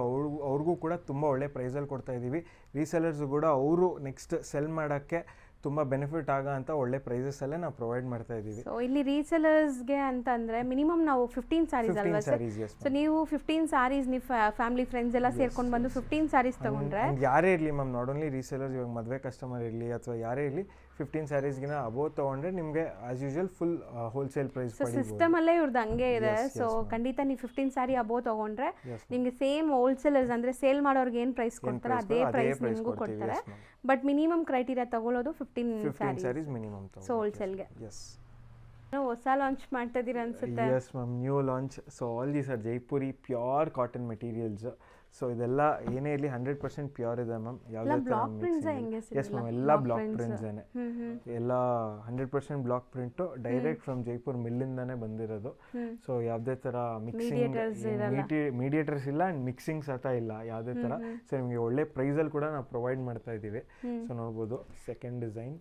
ಅವ್ರಿಗೂ ಕೂಡ ತುಂಬ ಒಳ್ಳೆ ಪ್ರೈಸಲ್ಲಿ ಕೊಡ್ತಾಯಿದ್ದೀವಿ. ರೀಸೆಲರ್ಸು ಕೂಡ ಅವರು ನೆಕ್ಸ್ಟ್ ಸೆಲ್ ಮಾಡೋಕ್ಕೆ ತುಂಬ ಬೆನಿಫಿಟ್ ಆಗೋ ಅಂತ ಒಳ್ಳೆ ಪ್ರೈಸಸಲ್ಲೇ ನಾವು ಪ್ರೊವೈಡ್ ಮಾಡ್ತಾ ಇದ್ದೀವಿ. ಸೊ ಇಲ್ಲಿ ರೀಸೆಲರ್ಸ್ಗೆ ಅಂತಂದರೆ ಮಿನಿಮಮ್ ನಾವು 15 ಸ್ಯಾರೀಸ್ ಅಲ್ವಾ ಸರ್? ಸೊ ನೀವು 15 ಸ್ಯಾರೀಸ್ ನೀವು ಫ್ಯಾಮಿಲಿ ಫ್ರೆಂಡ್ಸ್ ಎಲ್ಲ ಸೇರ್ಕೊಂಡು ಬಂದು 15 ಸ್ಯಾರೀಸ್ ತೊಗೊಂಡ್ರೆ ಯಾರೇ ಇರಲಿ ಮ್ಯಾಮ್, ನಾಟ್ ಓನ್ಲಿ ರೀಸೆಲರ್ಸ್, ಇವಾಗ ಮದುವೆ ಕಸ್ಟಮರ್ ಇರಲಿ ಅಥವಾ ಯಾರೇ ಇರಲಿ 15 ಸ್ಯಾರೀಸ್ಗಿನ ಅಬೋವ್ ತೊಗೊಂಡ್ರೆ ನಿಮಗೆ as usual full wholesale price. So ಸಿಸ್ಟಮಲ್ಲೇ ಇವ್ರದ್ದು ಹಂಗೆ ಇದೆ. ಸೊ ಖಂಡಿತ ನೀವು 15 ಸ್ಯಾರಿ ಅಬೋವ್ ತೊಗೊಂಡ್ರೆ ನಿಮಗೆ ಸೇಮ್ ಹೋಲ್ಸೇಲರ್ಸ್ ಅಂದರೆ ಸೇಲ್ ಮಾಡೋರ್ಗೆ ಏನು ಪ್ರೈಸ್ ಕೊಡ್ತಾರೆ ಅದೇ ಪ್ರೈಸ್ ನಿಮಗೂ ಕೊಡ್ತಾರೆ. ಬಟ್ ಮಿನಿಮಮ್ ಕ್ರೈಟೀರಿಯಾ ತಗೊಳ್ಳೋದು 15 ಸ್ಯಾರೀಸ್ ಮಿನಿಮಮ್. ಸೊ ಹೋಲ್ಸೇಲ್ಗೆ ಹೊಸ ಲಾಂಚ್ ಮಾಡ್ತಾ ಇದ್ದೀರಾ ಅನ್ಸುತ್ತೆ? Yes ma'am, new launch. So all these are Jaipuri pure cotton materials. So ಇದೆಲ್ಲ ಏನೇ ಇರಲಿ 100% ಪ್ಯೂರ್ ಇದೆ ಮ್ಯಾಮ್. ಯಾವುದೇ ಎಸ್ ಮ್ಯಾಮ್, ಎಲ್ಲ ಬ್ಲಾಕ್ ಪ್ರಿಂಟ್ಸೇನೆ, ಎಲ್ಲ 100% block print, direct from Jaipur ಮಿಲ್ಲಿಂದಾನೇ ಬಂದಿರೋದು. ಸೊ ಯಾವುದೇ ಥರ ಮಿಕ್ಸಿಂಗ್ ಮೀಡಿಯೇಟರ್ಸ್ ಇಲ್ಲ ಆ್ಯಂಡ್ ಮಿಕ್ಸಿಂಗ್ ಸಹ ಇಲ್ಲ ಯಾವುದೇ ಥರ. ಸೊ ನಿಮಗೆ ಒಳ್ಳೆ ಪ್ರೈಸಲ್ಲಿ ಕೂಡ ನಾವು ಪ್ರೊವೈಡ್ ಮಾಡ್ತಾ ಇದ್ದೀವಿ. ಸೊ ನೋಡ್ಬೋದು second design.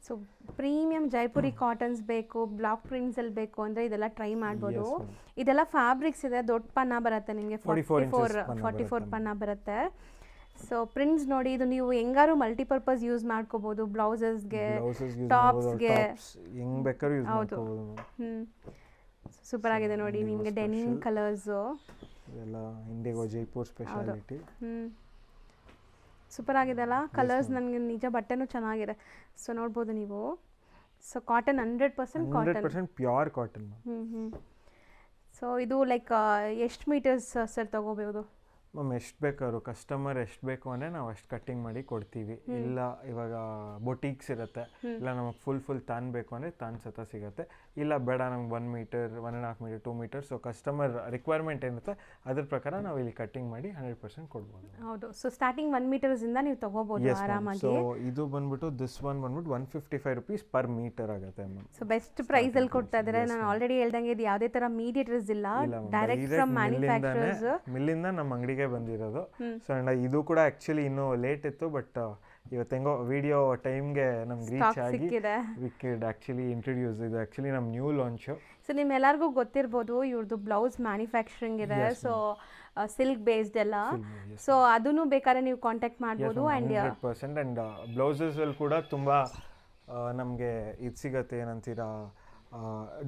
So premium Jaipuri cottons ಬೇಕು, ಬ್ಲಾಕ್ ಪ್ರಿಂಟ್ಸಲ್ಲಿ ಬೇಕು ಅಂದರೆ ಇದೆಲ್ಲ ಟ್ರೈ ಮಾಡ್ಬೋದು. ಇದೆಲ್ಲ ಫ್ಯಾಬ್ರಿಕ್ಸ್ ಇದೆ, ದೊಡ್ಡ ಪನ್ನ ಬರುತ್ತೆ ನಿಮಗೆ, 44 ಪನ್ನ ಬರುತ್ತೆ. ಸೊ ಪ್ರಿಂಟ್ಸ್ ನೋಡಿ, ಇದು ನೀವು ಹೆಂಗಾರು ಮಲ್ಟಿಪರ್ಪಸ್ ಯೂಸ್ ಮಾಡ್ಕೋಬೋದು, ಬ್ಲೌಸಸ್ಗೆ, ಟಾಪ್ಸ್ಗೆ, ಹೆಂಗ್ ಬೇಕಾದ್ರೂ ಯೂಸ್ ಮಾಡ್ಕೋಬೋದು. ಸೂಪರ್ ಆಗಿದೆ ನೋಡಿ ನಿಮಗೆ ಡೆನಿಮ್ ಕಲರ್ಸು, ಇದೆಲ್ಲ ಇಂಡಿಗೋ ಜೈಪುರ್ ಸ್ಪೆಷಾಲಿಟಿ. ಸೂಪರ್ ಆಗಿದೆ ಅಲ್ಲ ಕಲರ್ಸ್, ನನಗೆ ನಿಜ ಬಟ್ಟೆನೂ ಚೆನ್ನಾಗಿದೆ. ಸೊ ನೋಡ್ಬೋದು ನೀವು. So cotton 100% pure cotton. So ಇದು ಲೈಕ್ ಎಷ್ಟು ಮೀಟರ್ಸ್ ಸರ್ ತಗೋಬೋದು ಮ್ಯಾಮ್? ಎಷ್ಟು ಬೇಕಾದ್ರು ಕಸ್ಟಮರ್ ಎಷ್ಟು ಬೇಕು ಅಂದರೆ ನಾವು ಅಷ್ಟು ಕಟ್ಟಿಂಗ್ ಮಾಡಿ ಕೊಡ್ತೀವಿ. ಇಲ್ಲ ಇವಾಗ ಬೊಟೀಕ್ಸ್ ಇರುತ್ತೆ, ಇಲ್ಲ ನಮಗೆ ಫುಲ್ ತಾನ್ ಬೇಕು ಅಂದರೆ ತಾನ್ ಸತ ಸಿಗುತ್ತೆ. ಇಲ್ಲ ಬೇಡ ನಮ್ಗೆ 1 metre, 1.5 metre, 2 metre. So customer requirement ಏನಿರುತ್ತೆ ಅದ್ರ ಪ್ರಕಾರ ನಾವು ಇಲ್ಲಿ ಕಟ್ಟಿಂಗ್ ಮಾಡಿ 100% ಕೊಡ್ಬೋದು. ಹೌದು. ಸೊ ಸ್ಟಾರ್ಟಿಂಗ್ 1 ಮೀಟರ್ಸಿಂದ ನೀವು ತಗೋಬೋದು ಆರಾಮಾಗಿ. ಸೊ ಇದು ಬಂದ್ಬಿಟ್ಟು ದಿಸ್ ಒನ್ ಬಂದ್ಬಿಟ್ಟು 155 rupees ಪರ್ ಮೀಟರ್ ಆಗುತ್ತೆ ಮ್ಯಾಮ್. ಸೊ ಬೆಸ್ಟ್ ಪ್ರೈಸಲ್ಲಿ ಕೊಡ್ತಾ ಇದ್ದಾರೆ. ನಾನು ಆಲ್ರೆಡಿ ಹೇಳ್ದಂಗೆ ಇದು ಯಾವುದೇ ಥರ ಮೀಡಿಯೇಟರ್ಸ್ ಇಲ್ಲ, ಡೈರೆಕ್ಟ್ ಫ್ರಮ್ ಮ್ಯಾನುಫ್ಯಾಕ್ಚರರ್ಸ್ ಮಿಲ್ಲಿಂದ ನಮ್ಮ ಅಂಗಡಿಗೆ ಬಂದಿರೋದು. ಸೊ ಅಂಡ್ ಇದು ಕೂಡ ಆ್ಯಕ್ಚುಲಿ ಇನ್ನೂ ಲೇಟ್ ಇತ್ತು, ಬಟ್ ಇವತ್ತು ಹೆಂಗೋ ವಿಡಿಯೋ ಟೈಮ್ಗೆ ನಮ್ಗೆ ರೀಚ್ ಆಗಿ ವಿ ಕುಡ್ ಆ್ಯಕ್ಚುಲಿ ಇಂಟ್ರೊಡ್ಯೂಸ್. ಇದು ಆ್ಯಕ್ಚುಲಿ ನಮ್ಮ ನ್ಯೂ ಲಾಂಚು. ಸೊ ನಿಮ್ಮೆಲ್ಲರಿಗೂ ಗೊತ್ತಿರ್ಬೋದು ಇವ್ರದ್ದು ಬ್ಲೌಸ್ ಮ್ಯಾನುಫ್ಯಾಕ್ಚರಿಂಗ್ ಇದೆ, ಸೊ ಸಿಲ್ಕ್ ಬೇಸ್ಡ್ ಎಲ್ಲ. ಸೊ ಅದನ್ನು ಬೇಕಾದ್ರೆ ನೀವು ಕಾಂಟ್ಯಾಕ್ಟ್ ಮಾಡ್ಬೋದು. ಆ್ಯಂಡ್ 100% ಆ್ಯಂಡ್ ಬ್ಲೌಸಸಲ್ಲಿ ಕೂಡ ತುಂಬ ನಮಗೆ ಇದು ಸಿಗುತ್ತೆ, ಏನಂತೀರಾ,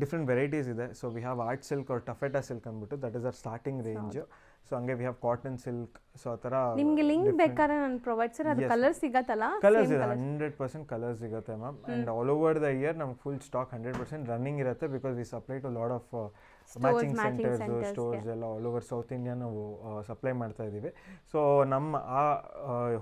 ಡಿಫ್ರೆಂಟ್ ವೆರೈಟೀಸ್ ಇದೆ. So we have art silk or taffeta silk ಅಂದ್ಬಿಟ್ಟು, that is our starting range. So ಹಂಗೆ we have cotton silk. So ಆ ಥರ ನಿಮಗೆ ಲಿಂಕ್ ಬೇಕಾದ್ರೆ ನಾನು ಪ್ರೊವೈಡ್ ಸರ್, ಅದು ಕಲರ್ ಸಿಗತ್ತಲ್ಲ? ಕಲರ್ಸ್ ಇದೆ, 100% ಕಲರ್ಸ್ ಸಿಗುತ್ತೆ ma'am. And all over the year ನಮ್ಗೆ ಫುಲ್ ಸ್ಟಾಕ್ 100% ರನ್ನಿಂಗ್ ಇರುತ್ತೆ, because we supply to lot of matching centres, stores ಎಲ್ಲ ಆಲ್ ಓವರ್ ಸೌತ್ ಇಂಡಿಯಾ ನಾವು ಸಪ್ಲೈ ಮಾಡ್ತಾ ಇದ್ದೀವಿ. ಸೊ ನಮ್ಮ ಆ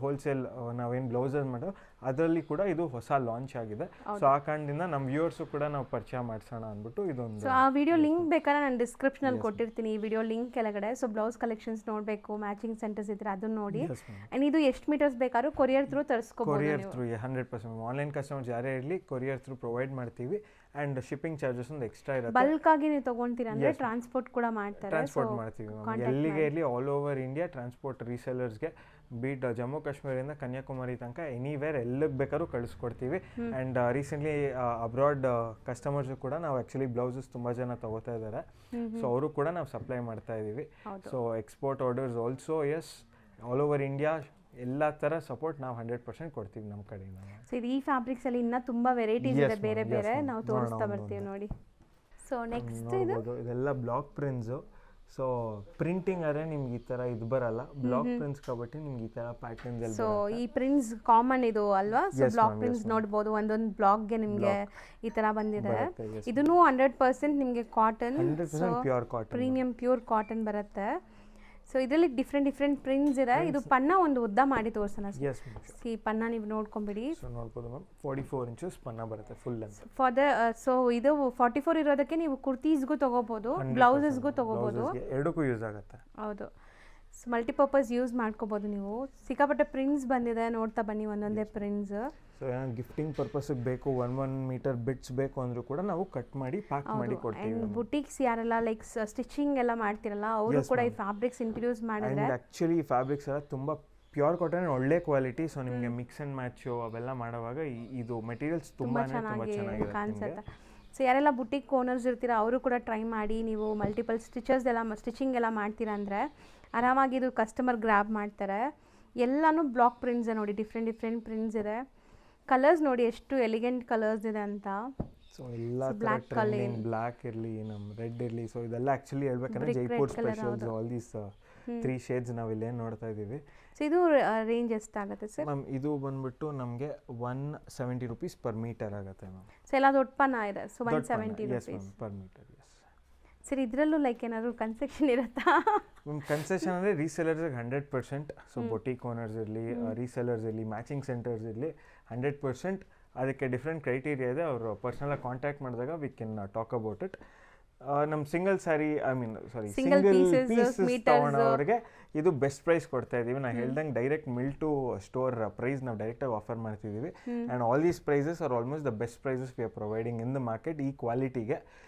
ಹೋಲ್ಸೇಲ್ ನಾವೇನು ಬ್ಲೌಸಸ್ ಮಾಡೋ ಅದರಲ್ಲಿ ಕೂಡ ಇದು ಹೊಸ ಲಾಂಚ್ ಆಗಿದೆ. ಸೊ ಆ ಕಾರಣದಿಂದ ನಮ್ಮ ವ್ಯೂವರ್ಸು ಕೂಡ ನಾವು ಪರಿಚಯ ಮಾಡಿಸೋಣ ಅಂದ್ಬಿಟ್ಟು ಇದೊಂದು. ಸೊ ಆ ವಿಡಿಯೋ ಲಿಂಕ್ ಬೇಕಾದ್ರೆ ನಾನು ಡಿಸ್ಕ್ರಿಪ್ಷನಲ್ಲಿ ಕೊಟ್ಟಿರ್ತೀನಿ, ಈ ವಿಡಿಯೋ ಲಿಂಕ್ ಕೆಳಗಡೆ. ಸೊ ಬ್ಲೌಸ್ ಕಲೆಕ್ಷನ್ಸ್ ನೋಡಬೇಕು, ಮ್ಯಾಚಿಂಗ್ ಸೆಂಟರ್ಸ್ ಇದ್ರೆ ಅದನ್ನು ನೋಡಿ. ಆ್ಯಂಡ್ ಇದು ಎಷ್ಟು ಮೀಟರ್ಸ್ ಬೇಕಾದ್ರೂ ಕೊರಿಯರ್ ಥ್ರೂ ತರಿಸ್ಕೋಬೋದು. ಕೊರಿಯರ್ ಥ್ರೂ 100% ಆನ್ಲೈನ್ ಕಸ್ಟಮರ್ಸ್ ಯಾರೇ ಇರಲಿ ಕೊರಿಯರ್ ಥ್ರೂ ಪ್ರೊವೈಡ್ ಮಾಡ್ತೀವಿ. ಆ್ಯಂಡ್ ಶಿಪ್ಪಿಂಗ್ ಚಾರ್ಜಸ್ ಒಂದು ಎಕ್ಸ್ಟ್ರಾ ಇರುತ್ತೆ. ಬಲ್ಕ್ ಆಗಿ ನೀವು ತೊಗೊಳ್ತೀರಾ ಅಂದರೆ ಟ್ರಾನ್ಸ್ಪೋರ್ಟ್ ಕೂಡ ಮಾಡ್ತಾರೆ. ಟ್ರಾನ್ಸ್ಪೋರ್ಟ್ ಮಾಡ್ತೀವಿ ಎಲ್ಲಿಗೆ ಇರಲಿ, ಆಲ್ ಓವರ್ ಇಂಡಿಯಾ ಟ್ರಾನ್ಸ್ಪೋರ್ಟ್. ರೀಸೆಲರ್ಸ್ಗೆ ಬೀಟ್ ಜಮ್ಮು ಕಾಶ್ಮೀರಿಂದ ಕನ್ಯಾಕುಮಾರಿ ತನಕ ಎನಿವೇರ್ ಎಲ್ಲಿಗೆ ಬೇಕಾದ್ರೂ ಕಳಿಸ್ಕೊಡ್ತೀವಿ. ಆ್ಯಂಡ್ ರೀಸೆಂಟ್ಲಿ ಅಬ್ರಾಡ್ ಕಸ್ಟಮರ್ಸು ಕೂಡ ನಾವು ಆ್ಯಕ್ಚುಲಿ ಬ್ಲೌಸಸ್ ತುಂಬ ಜನ ತಗೋತಾ ಇದ್ದಾರೆ. ಸೊ ಅವರು ಕೂಡ ನಾವು ಸಪ್ಲೈ ಮಾಡ್ತಾ ಇದ್ದೀವಿ. So export orders also yes, all over India ಎಲ್ಲ ಥರ ಸಪೋರ್ಟ್ ನಾವು 100% ಕೊಡ್ತೀವಿ ನಮ್ಮ ಕಡೆಯಿಂದ. ಸೊ ಇದು ಈ ಫ್ಯಾಬ್ರಿಕ್ಸಲ್ಲಿ ಇನ್ನೂ ತುಂಬ ವೆರೈಟೀಸ್ ಇದೆ, ಬೇರೆ ಬೇರೆ ನಾವು ತೋರಿಸ್ತಾ ಬರ್ತೀವಿ ನೋಡಿ. ಸೊ ನೆಕ್ಸ್ಟ್ ಇದೆಲ್ಲ ಬ್ಲಾಕ್ ಪ್ರಿಂಟ್ಸು. ಸೊ ಪ್ರಿಂಟಿಂಗ್ ಆದರೆ ನಿಮ್ಗೆ ಈ ಥರ ಇದು ಬರಲ್ಲ, ಬ್ಲಾಕ್ ಪ್ರಿಂಟ್ಸ್ కాబట్టి ನಿಮ್ಗೆ ಈ ಥರ ಪ್ಯಾಟರ್ನ್ಸ್ ಎಲ್ಲ. ಸೊ ಈ ಪ್ರಿಂಟ್ಸ್ ಕಾಮನ್ ಇದು ಅಲ್ವಾ? ಸೊ ಬ್ಲಾಕ್ ಪ್ರಿಂಟ್ಸ್ ನೋಡ್ಬೋದು, ಒಂದೊಂದು ಬ್ಲಾಕ್ಗೆ ನಿಮಗೆ ಈ ಥರ ಬಂದಿದೆ. ಇದನ್ನು 100% ನಿಮಗೆ cotton, pure cotton, premium pure cotton ಬರುತ್ತೆ. ಸೊ ಇದರಲ್ಲಿ ಡಿಫ್ರೆಂಟ್ ಪ್ರಿಂಟ್ಸ್ ಇದೆ. ಇದು ಪನ್ನ ಒಂದು ಉದ್ದ ಮಾಡಿ ತೋರಿಸೋಣ. ಈ ಪನ್ನ ನೀವು ನೋಡ್ಕೊಂಬಿಡಿ. ಸೊ ನೋಡ್ಬೋದು ಮ್ಯಾಮ್, 44 inches ಪನ್ನ ಬರುತ್ತೆ full length. For the so ಇದು 44 ಇರೋದಕ್ಕೆ ನೀವು ಕುರ್ತೀಸ್ಗೂ ತಗೋಬೋದು, ಬ್ಲೌಸಸ್ಗೂ ತಗೋಬೋದು, ಎರಡಕ್ಕೂ ಯೂಸ್ ಆಗುತ್ತೆ. ಹೌದು. ಸೊ ಮಲ್ಟಿಪರ್ಪಸ್ ಯೂಸ್ ಮಾಡ್ಕೋಬೋದು ನೀವು. ಸಿಕ್ಕಾಪಟ್ಟೆ ಪ್ರಿಂಟ್ಸ್ ಬಂದಿದೆ, ನೋಡ್ತಾ ಬನ್ನಿ ಒಂದೊಂದೇ ಪ್ರಿಂಟ್ಸ್. ಸೊ ಏನೋ ಗಿಫ್ಟಿಂಗ್ ಪರ್ಪಸ್ಗೆ ಬೇಕು 1 ಮೀಟರ್ ಬಿಟ್ಸ್ ಬೇಕು ಅಂದರೂ ಕೂಡ ನಾವು ಕಟ್ ಮಾಡಿ ಪ್ಯಾಕ್ ಮಾಡಿ ಕೊಡ್ತೀವಿ. ಆ್ಯಂಡ್ ಬುಟೀಕ್ಸ್ ಯಾರೆಲ್ಲ ಲೈಕ್ ಸ್ಟಿಚಿಂಗ್ ಎಲ್ಲ ಮಾಡ್ತಿರಲ್ಲ ಅವರು ಕೂಡ ಈ ಫ್ಯಾಬ್ರಿಕ್ಸ್ ಇಂಟ್ರೊಡ್ಯೂಸ್ ಮಾಡಿದ್ರೆ. ಆ್ಯಂಡ್ ಆ್ಯಕ್ಚುಲಿ ಈ ಫ್ಯಾಬ್ರಿಕ್ಸ್ ಎಲ್ಲ ತುಂಬ ಪ್ಯೂರ್ ಕಾಟನ್, ಒಳ್ಳೆ ಕ್ವಾಲಿಟಿ. ಸೊ ನಿಮಗೆ ಮಿಕ್ಸ್ ಆ್ಯಂಡ್ ಮ್ಯಾಚು ಅವೆಲ್ಲ ಮಾಡುವಾಗ ಇದು ಮೆಟೀರಿಯಲ್ಸ್ ತುಂಬ ಚೆನ್ನಾಗಿ ಕಾಣಿಸುತ್ತೆ. ಸೊ ಯಾರೆಲ್ಲ ಬುಟಿಕ್ ಓನರ್ಸ್ ಇರ್ತೀರಾ ಅವರು ಕೂಡ ಟ್ರೈ ಮಾಡಿ. ನೀವು ಮಲ್ಟಿಪಲ್ ಸ್ಟಿಚಿಂಗ್ ಎಲ್ಲ ಮಾಡ್ತೀರಾ ಅಂದರೆ ಆರಾಮಾಗಿ ಇದು ಕಸ್ಟಮರ್ ಗ್ರ್ಯಾಬ್ ಮಾಡ್ತಾರೆ. ಎಲ್ಲನೂ ಬ್ಲಾಕ್ ಪ್ರಿಂಟ್ಸ್ ನೋಡಿ, ಡಿಫ್ರೆಂಟ್ ಪ್ರಿಂಟ್ಸ್ ಇದೆ. ಕಲರ್ಸ್ ನೋಡಿ ಎಷ್ಟು ಎಲಿಗೆಂಟ್ ಕಲರ್ಸ್ ಇದೆ ಅಂತ. ಸೊ ಎಲ್ಲ ಟ್ರೆಂಡಿಂಗ್ ಬ್ಲ್ಯಾಕ್ ಇರಲಿ, ನಮ್ಮ ರೆಡ್ ಇರಲಿ. ಸೊ ಇದೆಲ್ಲ ಆ್ಯಕ್ಚುಲಿ ಹೇಳ್ಬೇಕಂದ್ರೆ Jaipur specials. All these 3 shades ನಾವು ಇಲ್ಲೇನು ನೋಡ್ತಾ ಇದ್ದೀವಿ. ಸೊ ಇದು ರೇಂಜ್ ಎಷ್ಟಾಗುತ್ತೆ ಸರ್? ಮ್ಯಾಮ್ ಇದು ಬಂದ್ಬಿಟ್ಟು ನಮಗೆ 170 rupees ಪರ್ ಮೀಟರ್ ಆಗುತ್ತೆ ಮ್ಯಾಮ್. ಸೊ ಎಲ್ಲ ದೊಡ್ಡ ಪನ್ನ ಇದೆ. So 170 rupees per metre. Yes sir. ಇದರಲ್ಲೂ ಲೈಕ್ ಏನಾದ್ರು ಕನ್ಸೆಷನ್ ಇರುತ್ತಾ? ಮ್ಯಾಮ್ ಕನ್ಸೆಷನ್ ಅಂದರೆ ರೀಸೆಲರ್ಸ್ಗೆ 100%. ಸೊ ಬೊಟಿಕ್ ಓನರ್ಸ್ ಇರಲಿ, ರೀಸೆಲರ್ಸ್ ಇರಲಿ, ಮ್ಯಾಚಿಂಗ್ ಸೆಂಟರ್ಸ್ ಇರಲಿ 100%. ಅದಕ್ಕೆ ಡಿಫ್ರೆಂಟ್ ಕ್ರೈಟೀರಿಯಾ ಇದೆ. ಅವರು ಪರ್ಸ್ನಲಾಗಿ ಕಾಂಟ್ಯಾಕ್ಟ್ ಮಾಡಿದಾಗ we can talk about it. ನಮ್ಮ ಸಿಂಗಲ್ ಪೀಸಸ್ ತೊಗೊಳೋರಿಗೆ ಇದು ಬೆಸ್ಟ್ ಪ್ರೈಸ್ ಕೊಡ್ತಾ ಇದ್ದೀವಿ. ನಾನು ಹೇಳ್ದಂಗೆ direct mill to store price ನಾವು ಡೈರೆಕ್ಟಾಗಿ ಆಫರ್ ಮಾಡ್ತಿದ್ದೀವಿ. And all these prices are almost the best prices we are providing in the market ಈ ಕ್ವಾಲಿಟಿಗೆ.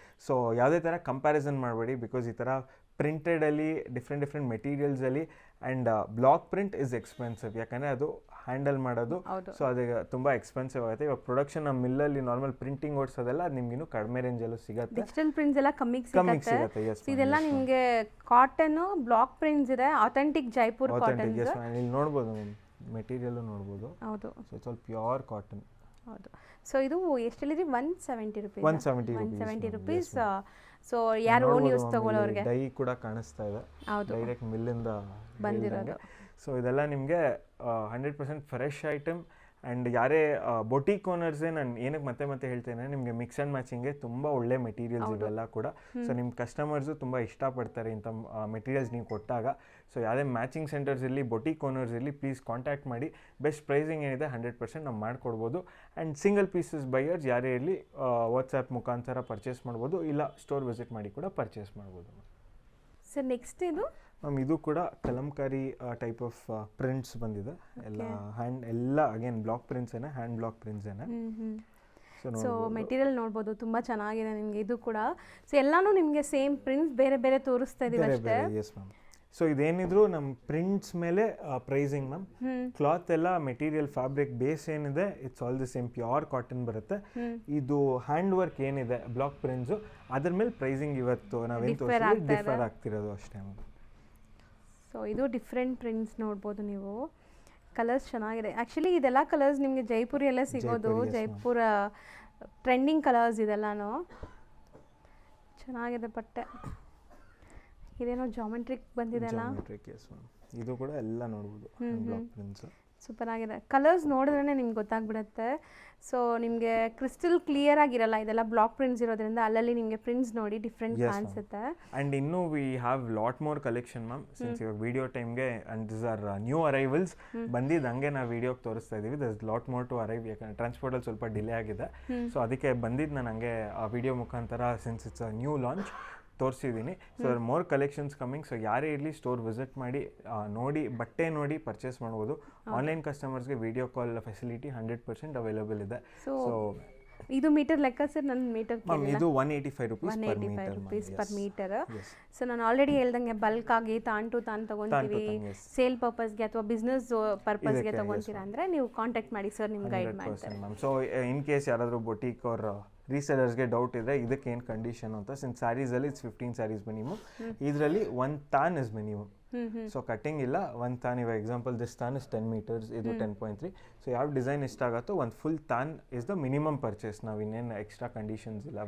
ಸೊ ಯಾವುದೇ ಥರ ಕಂಪ್ಯಾರಿಸನ್ ಮಾಡಬೇಡಿ, ಬಿಕಾಸ್ ಈ ಥರ ಪ್ರಿಂಟೆಡಲ್ಲಿ ಡಿಫ್ರೆಂಟ್ ಮೆಟೀರಿಯಲ್ಸಲ್ಲಿ and block print is expensive. ಯಾಕಂದರೆ ಅದು ಹ್ಯಾಂಡಲ್ ಮಾಡೋದು. ಸೊ ಅದಕ್ಕೆ ತುಂಬ ಎಕ್ಸ್ಪೆನ್ಸಿವ್ ಆಗುತ್ತೆ. ಇವಾಗ ಪ್ರೊಡಕ್ಷನ್ ನಮ್ಮ ಮಿಲ್ಲಲ್ಲಿ ನಾರ್ಮಲ್ ಪ್ರಿಂಟಿಂಗ್ ಓಡಿಸೋದೆಲ್ಲ ಅದು ನಿಮಗಿನ್ನೂ ಕಡಿಮೆ ರೇಂಜಲ್ಲೂ ಸಿಗುತ್ತೆ. ಡಿಜಿಟಲ್ ಪ್ರಿಂಟ್ಸ್ ಎಲ್ಲ ಕಮ್ಮಿಗೆ ಸಿಗುತ್ತೆ. ಇದೆಲ್ಲ ನಿಮಗೆ ಕಾಟನ್ ಬ್ಲಾಕ್ ಪ್ರಿಂಟ್ಸ್ ಇದೆ, ಅಥೆಂಟಿಕ್ ಜೈಪುರ್ ಕಾಟನ್. ಇಲ್ಲಿ ನೋಡ್ಬೋದು ಮೆಟೀರಿಯಲ್ಲು ನೋಡ್ಬೋದು. ಹೌದು. So it's all pure cotton. ಹೌದು. ಸೊ ಇದು ಎಷ್ಟು ಹೇಳಿದ್ರಿ? 170 rupees. 170 rupees. ಸೊ ಯಾರು ಓನ್ ಯೂಸ್ ತಗೊಳ್ಳೋರಿಗೆ ಡೈ ಕೂಡ ಕಾಣಿಸ್ತಾ ಇದೆ, ಡೈರೆಕ್ಟ್ ಮಿಲ್ಲಿಂದ ಬಂದಿರೋದು. ಸೊ ಇದೆಲ್ಲ ನಿಮಗೆ 100% ಫ್ರೆಶ್ ಐಟಮ್. ಆ್ಯಂಡ್ ಯಾರೇ ಬೊಟಿಕ್ ಓನರ್ಸೇ ನಾನು ಏನಕ್ಕೆ ಮತ್ತೆ ಹೇಳ್ತೇನೆ, ನಿಮಗೆ ಮಿಕ್ಸ್ ಆ್ಯಂಡ್ ಮ್ಯಾಚಿಂಗ್ಗೆ ತುಂಬ ಒಳ್ಳೆ ಮೆಟೀರಿಯಲ್ಸ್ ಇವೆಲ್ಲ ಕೂಡ. ಸೊ ನಿಮ್ಮ ಕಸ್ಟಮರ್ಸು ತುಂಬ ಇಷ್ಟಪಡ್ತಾರೆ ಇಂಥ ಮೆಟೀರಿಯಲ್ಸ್ ನೀವು ಕೊಟ್ಟಾಗ. ಸೊ ಯಾವುದೇ ಮ್ಯಾಚಿಂಗ್ ಸೆಂಟರ್ಸ್ ಇರಲಿ, ಬೊಟಿಕ್ ಓನರ್ಸ್ ಇರಲಿ, ಪ್ಲೀಸ್ ಕಾಂಟ್ಯಾಕ್ಟ್ ಮಾಡಿ. ಬೆಸ್ಟ್ ಪ್ರೈಸಿಂಗ್ ಏನಿದೆ 100% ನಾವು ಮಾಡಿಕೊಡ್ಬೋದು. ಆ್ಯಂಡ್ ಸಿಂಗಲ್ ಪೀಸಸ್ ಬೈಯರ್ಸ್ ಯಾರೇ ಇರಲಿ ವಾಟ್ಸಪ್ ಮುಖಾಂತರ ಪರ್ಚೇಸ್ ಮಾಡ್ಬೋದು, ಇಲ್ಲ ಸ್ಟೋರ್ ವಿಸಿಟ್ ಮಾಡಿ ಕೂಡ ಪರ್ಚೇಸ್ ಮಾಡ್ಬೋದು. ಸರ್ ನೆಕ್ಸ್ಟ್ ಇದು ಮ್ಯಾಮ್ ಇದು ಕೂಡ ಕಲಂಕಾರಿ ಟೈಪ್ ಆಫ್ ಪ್ರಿಂಟ್ಸ್ ಬಂದಿದೆ. ಎಲ್ಲ ಅಗೇನ್ ಬ್ಲಾಕ್ ಪ್ರಿಂಟ್ಸ್ ಏನೇ, ಹ್ಯಾಂಡ್ ಬ್ಲಾಕ್ ಪ್ರಿಂಟ್ಸ್ ಏನೇ. ಸೊ ಮೆಟೀರಿಯಲ್ ನೋಡ್ಬೋದು, ತುಂಬ ಚೆನ್ನಾಗಿದೆ ನಿಮಗೆ ಇದು ಕೂಡ. ಸೊ ಎಲ್ಲಾನು ನಿಮಗೆ ಸೇಮ್ ಪ್ರಿಂಟ್ಸ್ ಬೇರೆ ತೋರಿಸ್ತಾ ಇದೀವಿ ಅಷ್ಟೇ. S ma'am. ಸೊ ಇದೇನಿದ್ರು ನಮ್ಮ ಪ್ರಿಂಟ್ಸ್ ಮೇಲೆ ಪ್ರೈಸಿಂಗ್ ಮ್ಯಾಮ್. ಕ್ಲಾತ್ ಎಲ್ಲ ಮೆಟೀರಿಯಲ್ ಫ್ಯಾಬ್ರಿಕ್ ಬೇಸ್ ಏನಿದೆ it's all the same pure cotton ಬರುತ್ತೆ. ಇದು ಹ್ಯಾಂಡ್ ವರ್ಕ್ ಏನಿದೆ ಬ್ಲಾಕ್ ಪ್ರಿಂಟ್ಸು ಅದ್ರ ಮೇಲೆ ಪ್ರೈಸಿಂಗ್ ಇವತ್ತು ನಾವೇನು ತೋರಿಸ್ತೀವಿ ಡಿಫರ್ ಆಗ್ತಿರೋದು ಅಷ್ಟೇ ಮ್ಯಾಮ್. ಸೊ ಇದು ಡಿಫ್ರೆಂಟ್ ಪ್ರಿಂಟ್ಸ್ ನೋಡ್ಬೋದು ನೀವು. ಕಲರ್ಸ್ ಚೆನ್ನಾಗಿದೆ. ಆ್ಯಕ್ಚುಲಿ ಇದೆಲ್ಲ ಕಲರ್ಸ್ ನಿಮಗೆ ಜೈಪುರಿಯಲ್ಲೇ ಸಿಗೋದು. ಜೈಪುರ ಟ್ರೆಂಡಿಂಗ್ ಕಲರ್ಸ್ ಇದೆಲ್ಲನೂ ಚೆನ್ನಾಗಿದೆ. ಬಟ್ಟೆ ಇದೇನೋ ಜಾಮೆಟ್ರಿಕ್ ಬಂದಿದೆ ಅಲ್ಲ, ಇದು ಕೂಡ ಎಲ್ಲ ನೋಡ್ಬೋದು ಬ್ಲಾಕ್ ಪ್ರಿಂಟ್ಸ್. ಸೂಪರ್ ಆಗಿದೆ. ಕಲರ್ಸ್ ನೋಡಿದ್ರೇ ನಿಮ್ಗೆ ಗೊತ್ತಾಗ್ಬಿಡುತ್ತೆ. ಸೊ ನಿಮಗೆ ಕ್ರಿಸ್ಟಲ್ ಕ್ಲಿಯರ್ ಆಗಿರಲ್ಲ, ಇದೆಲ್ಲ ಬ್ಲಾಕ್ ಪ್ರಿಂಟ್ಸ್ ಇರೋದ್ರಿಂದ ಅಲ್ಲಲ್ಲಿ ನಿಮಗೆ ಪ್ರಿಂಟ್ಸ್ ನೋಡಿ ಡಿಫ್ರೆಂಟ್ ಕಾಣಿಸುತ್ತೆ. ಆ್ಯಂಡ್ ಇನ್ನೂ we have lot more collection ma'am. Since ಇವಾಗ ವಿಡಿಯೋ ಟೈಮ್ಗೆ and this are new arrivals ಬಂದಿದ್ದು ಹಂಗೆ ನಾವು ವಿಡಿಯೋಗೆ ತೋರಿಸ್ತಾ ಇದ್ದೀವಿ. Thus lot more to arrive. ಯಾಕಂದರೆ ಟ್ರಾನ್ಸ್ಪೋರ್ಟಲ್ಲಿ ಸ್ವಲ್ಪ ಡಿಲೇ ಆಗಿದೆ. ಸೊ ಅದಕ್ಕೆ ಬಂದಿದ್ದು ನಾನು ಹಂಗೆ ಆ ವಿಡಿಯೋ ಮುಖಾಂತರ since it's a new launch ತೋರಿಸಿದ್ದೀನಿ. So more collections coming. So ಯಾರೇ ಇರಲಿ ಸ್ಟೋರ್ ವಿಸಿಟ್ ಮಾಡಿ ನೋಡಿ, ಬಟ್ಟೆ ನೋಡಿ ಪರ್ಚೇಸ್ ಮಾಡ್ಬೋದು. ಆನ್ಲೈನ್ ಕಸ್ಟಮರ್ಸ್ಗೆ ವಿಡಿಯೋ ಕಾಲ್ ಫೆಸಿಲಿಟಿ 100% ಅವೈಲೇಬಲ್ ಇದೆ. ಸೊ ಇದು ಮೀಟರ್ ಲೆಕ್ಕ ಸರ್? ನನ್ನ ಮೀಟರ್ ಇದು 185 rupees ಪರ್ ಮೀಟರ್. ಸೊ ನಾನು ಆಲ್ರೆಡಿ ಹೇಳ್ದಂಗೆ ಬಲ್ಕ್ ಆಗಿ ತಾನ್ ಟು ತಾನ್ ತಗೊಂತೀವಿ, ಸೇಲ್ ಪರ್ಪಸ್ಗೆ ಅಥವಾ ಬಿಸ್ನೆಸ್ ಪರ್ಪಸ್ಗೆ ತಗೊಂತೀರಾ ಅಂದರೆ ನೀವು ಕಾಂಟ್ಯಾಕ್ಟ್ ಮಾಡಿ ಸರ್, ನಿಮ್ಗೆ ಗೈಡ್ ಮಾಡ್ತಾರೆ. ಸೊ ಇನ್ ಕೇಸ್ ಯಾರಾದರೂ ಬೊಟಿಕ್ ಅವ್ರ ರೀಸೆಲರ್ಸ್ಗೆ ಡೌಟ್ ಇದೆ ಇದಕ್ಕೆ ಏನು ಕಂಡೀಷನ್ ಅಂತ, ಸಿನ್ಸ್ ಸ್ಯಾರೀಸಲ್ಲಿ ಇಟ್ಸ್ 15 ಸ್ಯಾರೀಸ್ ಮಿನಿಮಮ್. ಇದರಲ್ಲಿ 1 ತಾನ್ ಇಸ್ ಮಿನಿಮಮ್. ಸೊ ಕಟ್ಟಿಂಗ್ ಇಲ್ಲ, 1 ತಾನ್. ಇವಾಗ ಎಕ್ಸಾಂಪಲ್ ದಿಸ್ ತಾನ್ ಇಸ್ 10 meters, ಇದು 10.3. ಸೊ ಯಾವ ಡಿಸೈನ್ ಇಷ್ಟ ಆಗುತ್ತೋ ಒಂದು ಫುಲ್ ತಾನ್ ಇಸ್ ದ ಮಿನಿಮಮ್ ಪರ್ಚೇಸ್. ನಾವು ಇನ್ನೇನು ಎಕ್ಸ್ಟ್ರಾ ಕಂಡೀಷನ್ಸ್ ಇಲ್ಲ.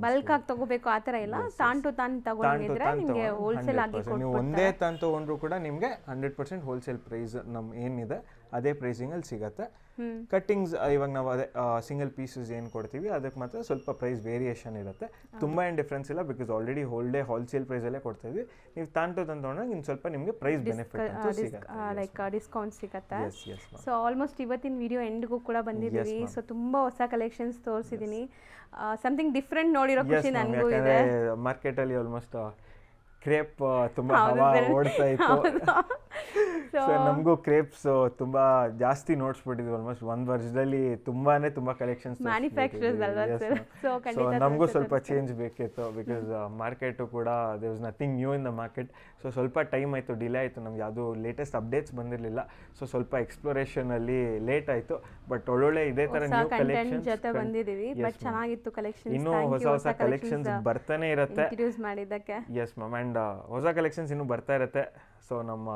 ಬಲ್ಕ್ ಆಗಿ ತಗೋಬೇಕು ಆ ಥರ ಇಲ್ಲ, ತಾನ್ ಟು ತಾನ್ ತಗೊಂಡಿದ್ರೆ ನಿಮಗೆ ಹೋಲ್ಸೇಲ್ ಆಗಿ ನೀವು ಒಂದೇ ತಾನ್ ತೊಗೊಂಡ್ರು ಕೂಡ ನಿಮಗೆ 100% ಹೋಲ್ಸೇಲ್ ಪ್ರೈಸ್ ನಮ್ಮ ಏನಿದೆ ಅದೇ ಪ್ರೈಸಿಂಗಲ್ಲಿ ಸಿಗುತ್ತೆ. ಕಟ್ಟಿಂಗ್ಸ್ ಇವಾಗ ನಾವು ಅದೇ ಸಿಂಗಲ್ ಪೀಸಸ್ ಏನು ಕೊಡ್ತೀವಿ ಅದಕ್ಕೆ ಮಾತ್ರ ಸ್ವಲ್ಪ ಪ್ರೈಸ್ ವೇರಿಯೇಷನ್ ಇರುತ್ತೆ. ತುಂಬ ಏನು ಡಿಫ್ರೆನ್ಸ್ ಇಲ್ಲ, ಬಿಕಾಸ್ ಆಲ್ರೆಡಿ ಹೋಲ್ಸೇಲ್ ಪ್ರೈಸಲ್ಲೇ ಕೊಡ್ತಾ ಇದ್ವಿ. ನೀವು ತಾನ್ ಟು ತಾನ್ ತೊಗೊಂಡಾಗ ಇನ್ನು ಸ್ವಲ್ಪ ನಿಮಗೆ ಪ್ರೈಸ್ ಬೆನಿಫಿಟ್ ಅಂತ ಸಿಗುತ್ತೆ, ಲೈಕ್ ಡಿಸ್ಕೌಂಟ್ ಸಿಗುತ್ತೆ. ಸೊ ಆಲ್ಮೋಸ್ಟ್ ಇವತ್ತಿನ ವಿಡಿಯೋ ಎಂಡ್ಗೂ ಕೂಡ ಬಂದಿದ್ದೀವಿ. ಸೊ ತುಂಬ ಹೊಸ ಕಲೆಕ್ಷನ್ಸ್ ತೋರಿಸಿದ್ದೀನಿ. ಸಮಥಿಂಗ್ ಡಿಫ್ರೆಂಟ್ ನೋಡಿರೋ ಖುಷಿ ನನಗೂ ಇದೆ. ಮಾರ್ಕೆಟಲ್ಲಿ ಆಲ್ಮೋಸ್ಟ್ ಕ್ರೇಪ್ ತುಂಬ ಹವಾ ಓಡ್ತಾ ಇತ್ತು. ಸೊ ನಮಗೂ ಕ್ರೇಪ್ಸ್ ತುಂಬ ಜಾಸ್ತಿ ನೋಡ್ಸ್ಬಿಟ್ಟಿದ್ವಿ. ಆಲ್ಮೋಸ್ಟ್ ಒಂದು ವರ್ಷದಲ್ಲಿ ತುಂಬ ಕಲೆಕ್ಷನ್ಸ್. ಮ್ಯಾನುಫ್ಯಾಕ್ಚರರ್ಸ್ ಅಲ್ವಾ ಸರ್? ಸೊ ಸೊ ನಮಗೂ ಸ್ವಲ್ಪ ಚೇಂಜ್ ಬೇಕಿತ್ತು, ಬಿಕಾಸ್ ಮಾರ್ಕೆಟು ಕೂಡ there was nothing new in the market. So ಸ್ವಲ್ಪ ಟೈಮ್ ಆಯಿತು, ಡಿಲೇ ಆಯಿತು, ನಮ್ಗೆ ಯಾವುದು ಲೇಟೆಸ್ಟ್ ಅಪ್ಡೇಟ್ಸ್ ಬಂದಿರಲಿಲ್ಲ. ಸೊ ಸ್ವಲ್ಪ ಎಕ್ಸ್ಪ್ಲೋರೇಷನಲ್ಲಿ ಲೇಟ್ ಆಯಿತು. ಬಟ್ ಒಳ್ಳೊಳ್ಳೆ ಇದೇ ಥರ ನ್ಯೂ ಕಲೆಕ್ಷನ್ ಜೊತೆ ಬಂದಿದ್ದೀವಿ. ಬಟ್ ಚೆನ್ನಾಗಿತ್ತು ಕಲೆಕ್ಷನ್. ಇನ್ನೂ ಹೊಸ ಕಲೆಕ್ಷನ್ಸ್ ಬರ್ತಾನೆ ಇರುತ್ತೆ. ಇಂಟ್ರೊಡ್ಯೂಸ್ ಮಾಡಿದ್ದಕ್ಕೆ ಎಸ್ ಮ್ಯಾಮ್. ಆ್ಯಂಡ್ ಹೊಸ ಕಲೆಕ್ಷನ್ಸ್ ಇನ್ನೂ ಬರ್ತಾ ಇರುತ್ತೆ. ಸೊ ನಮ್ಮ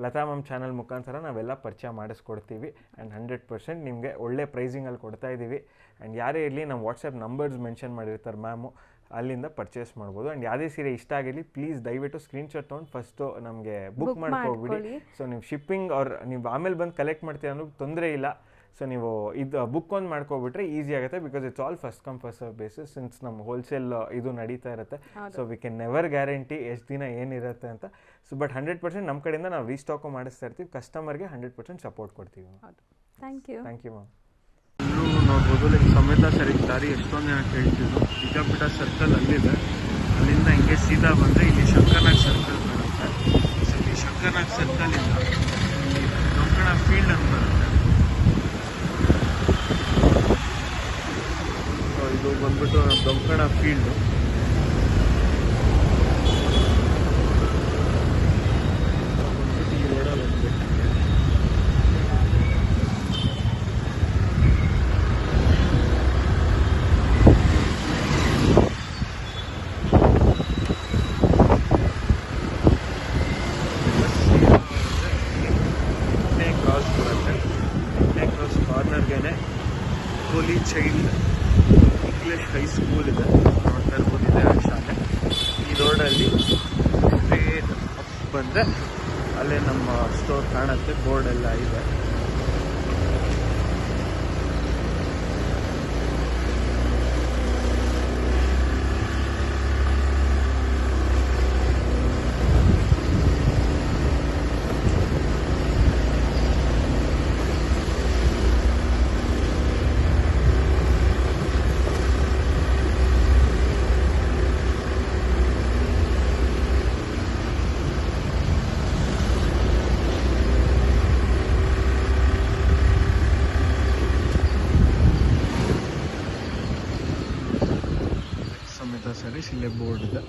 ಲತಾ ಮ್ಯಾಮ್ ಚಾನಲ್ ಮುಖಾಂತರ ನಾವೆಲ್ಲ ಪರಿಚಯ ಮಾಡಿಸ್ಕೊಡ್ತೀವಿ. ಆ್ಯಂಡ್ 100% ನಿಮಗೆ ಒಳ್ಳೆ ಪ್ರೈಸಿಂಗಲ್ಲಿ ಕೊಡ್ತಾ ಇದ್ದೀವಿ. ಆ್ಯಂಡ್ ಯಾರೇ ಇರಲಿ ನಮ್ಮ ವಾಟ್ಸಪ್ ನಂಬರ್ಸ್ ಮೆನ್ಷನ್ ಮಾಡಿರ್ತಾರೆ ಮ್ಯಾಮು, ಅಲ್ಲಿಂದ ಪರ್ಚೇಸ್ ಮಾಡ್ಬೋದು. ಆ್ಯಂಡ್ ಯಾವುದೇ ಸೀರೆ ಇಷ್ಟ ಆಗಿರಲಿ ಪ್ಲೀಸ್ ದಯವಿಟ್ಟು ಸ್ಕ್ರೀನ್ಶಾಟ್ ತೊಗೊಂಡು ಫಸ್ಟು ನಮಗೆ ಬುಕ್ ಮಾಡ್ಕೊಬಿಡಿ. ಸೊ ನೀವು ಶಿಪ್ಪಿಂಗ್ ಅವ್ರು ನೀವು ಆಮೇಲೆ ಬಂದು ಕಲೆಕ್ಟ್ ಮಾಡ್ತೀವಿ ಅನ್ನೋದು ತೊಂದರೆ ಇಲ್ಲ. ಸೊ ನೀವು ಇದು ಬುಕ್ ಒಂದು ಮಾಡ್ಕೊಬಿಟ್ರೆ ಈಸಿ ಆಗುತ್ತೆ, because it's all first come first serve basis. Since ನಮ್ಮ ಹೋಲ್ಸೇಲ್ ಇದು ನಡೀತಾ ಇರುತ್ತೆ. So we can never guarantee ಎಷ್ಟು ದಿನ ಏನಿರುತ್ತೆ ಅಂತ. ಸೊ ಬಟ್ 100% ನಮ್ಮ ಕಡೆಯಿಂದ ನಾವು ರೀಸ್ಟಾಕು ಮಾಡಿಸ್ತಾ ಇರ್ತೀವಿ. ಕಸ್ಟಮರ್ಗೆ 100% ಸಪೋರ್ಟ್ ಕೊಡ್ತೀವಿ. Thank you ma'am. ಎಲ್ಲರೂ ನೋಡ್ಬೋದು, ಲೈಕ್ ಸಮೇತ ಸರಿಗೆ ದಾರಿ ಎಷ್ಟೊಂದು ಜನ ಕೇಳ್ತಿದ್ರು. ವಿದ್ಯಾಪೀಠ ಸರ್ಕಲ್ ಅಲ್ಲಿದೆ, ಅಲ್ಲಿಂದ ಹಿಂಗೆ ಸೀದಾ ಬಂದರೆ ಇಲ್ಲಿ ಶಂಕರನಾಗ್ ಸರ್ಕಲ್ ಬರುತ್ತೆ. ಸೊ ಇಲ್ಲಿ ಶಂಕರನಾಗ್ ಸರ್ಕಲಿಂದ ದೊಂಕಣ ಫೀಲ್ಡ್ ಅಂತ ಬರುತ್ತೆ. ಇದು ಬಂದ್ಬಿಟ್ಟು ದೊಂಕಣ ಫೀಲ್ಡು. ಈ ರೋಡಲ್ಲಿ ಹೋಗ್ಬೇಕು. ಕ್ರಾಸ್ ಬರುತ್ತೆ. ಕ್ರಾಸ್ ಕಾರ್ನರ್ಗೆ ಹೋಲಿ ಚೈಲ್ಡ್ ಇಂಗ್ಲಿಷ್ ಹೈಸ್ಕೂಲ್ ಇದೆ, ನೋಡ್ತಾ ಇರ್ಬೋದಿದೆ ಆ ಶಾಲೆ. ಈ ರೋಡಲ್ಲಿ ಸ್ಟ್ರೇಟ್ ಅಪ್ ಬಂದರೆ ಅಲ್ಲೇ ನಮ್ಮ ಸ್ಟೋರ್ ಕಾಣುತ್ತೆ, ಬೋರ್ಡ್ ಎಲ್ಲ ಇದೆ. ಸಮೇತ ಸರಿ ಇಲ್ಲೇ ಬೋರ್ಡ್ ಇದೆ.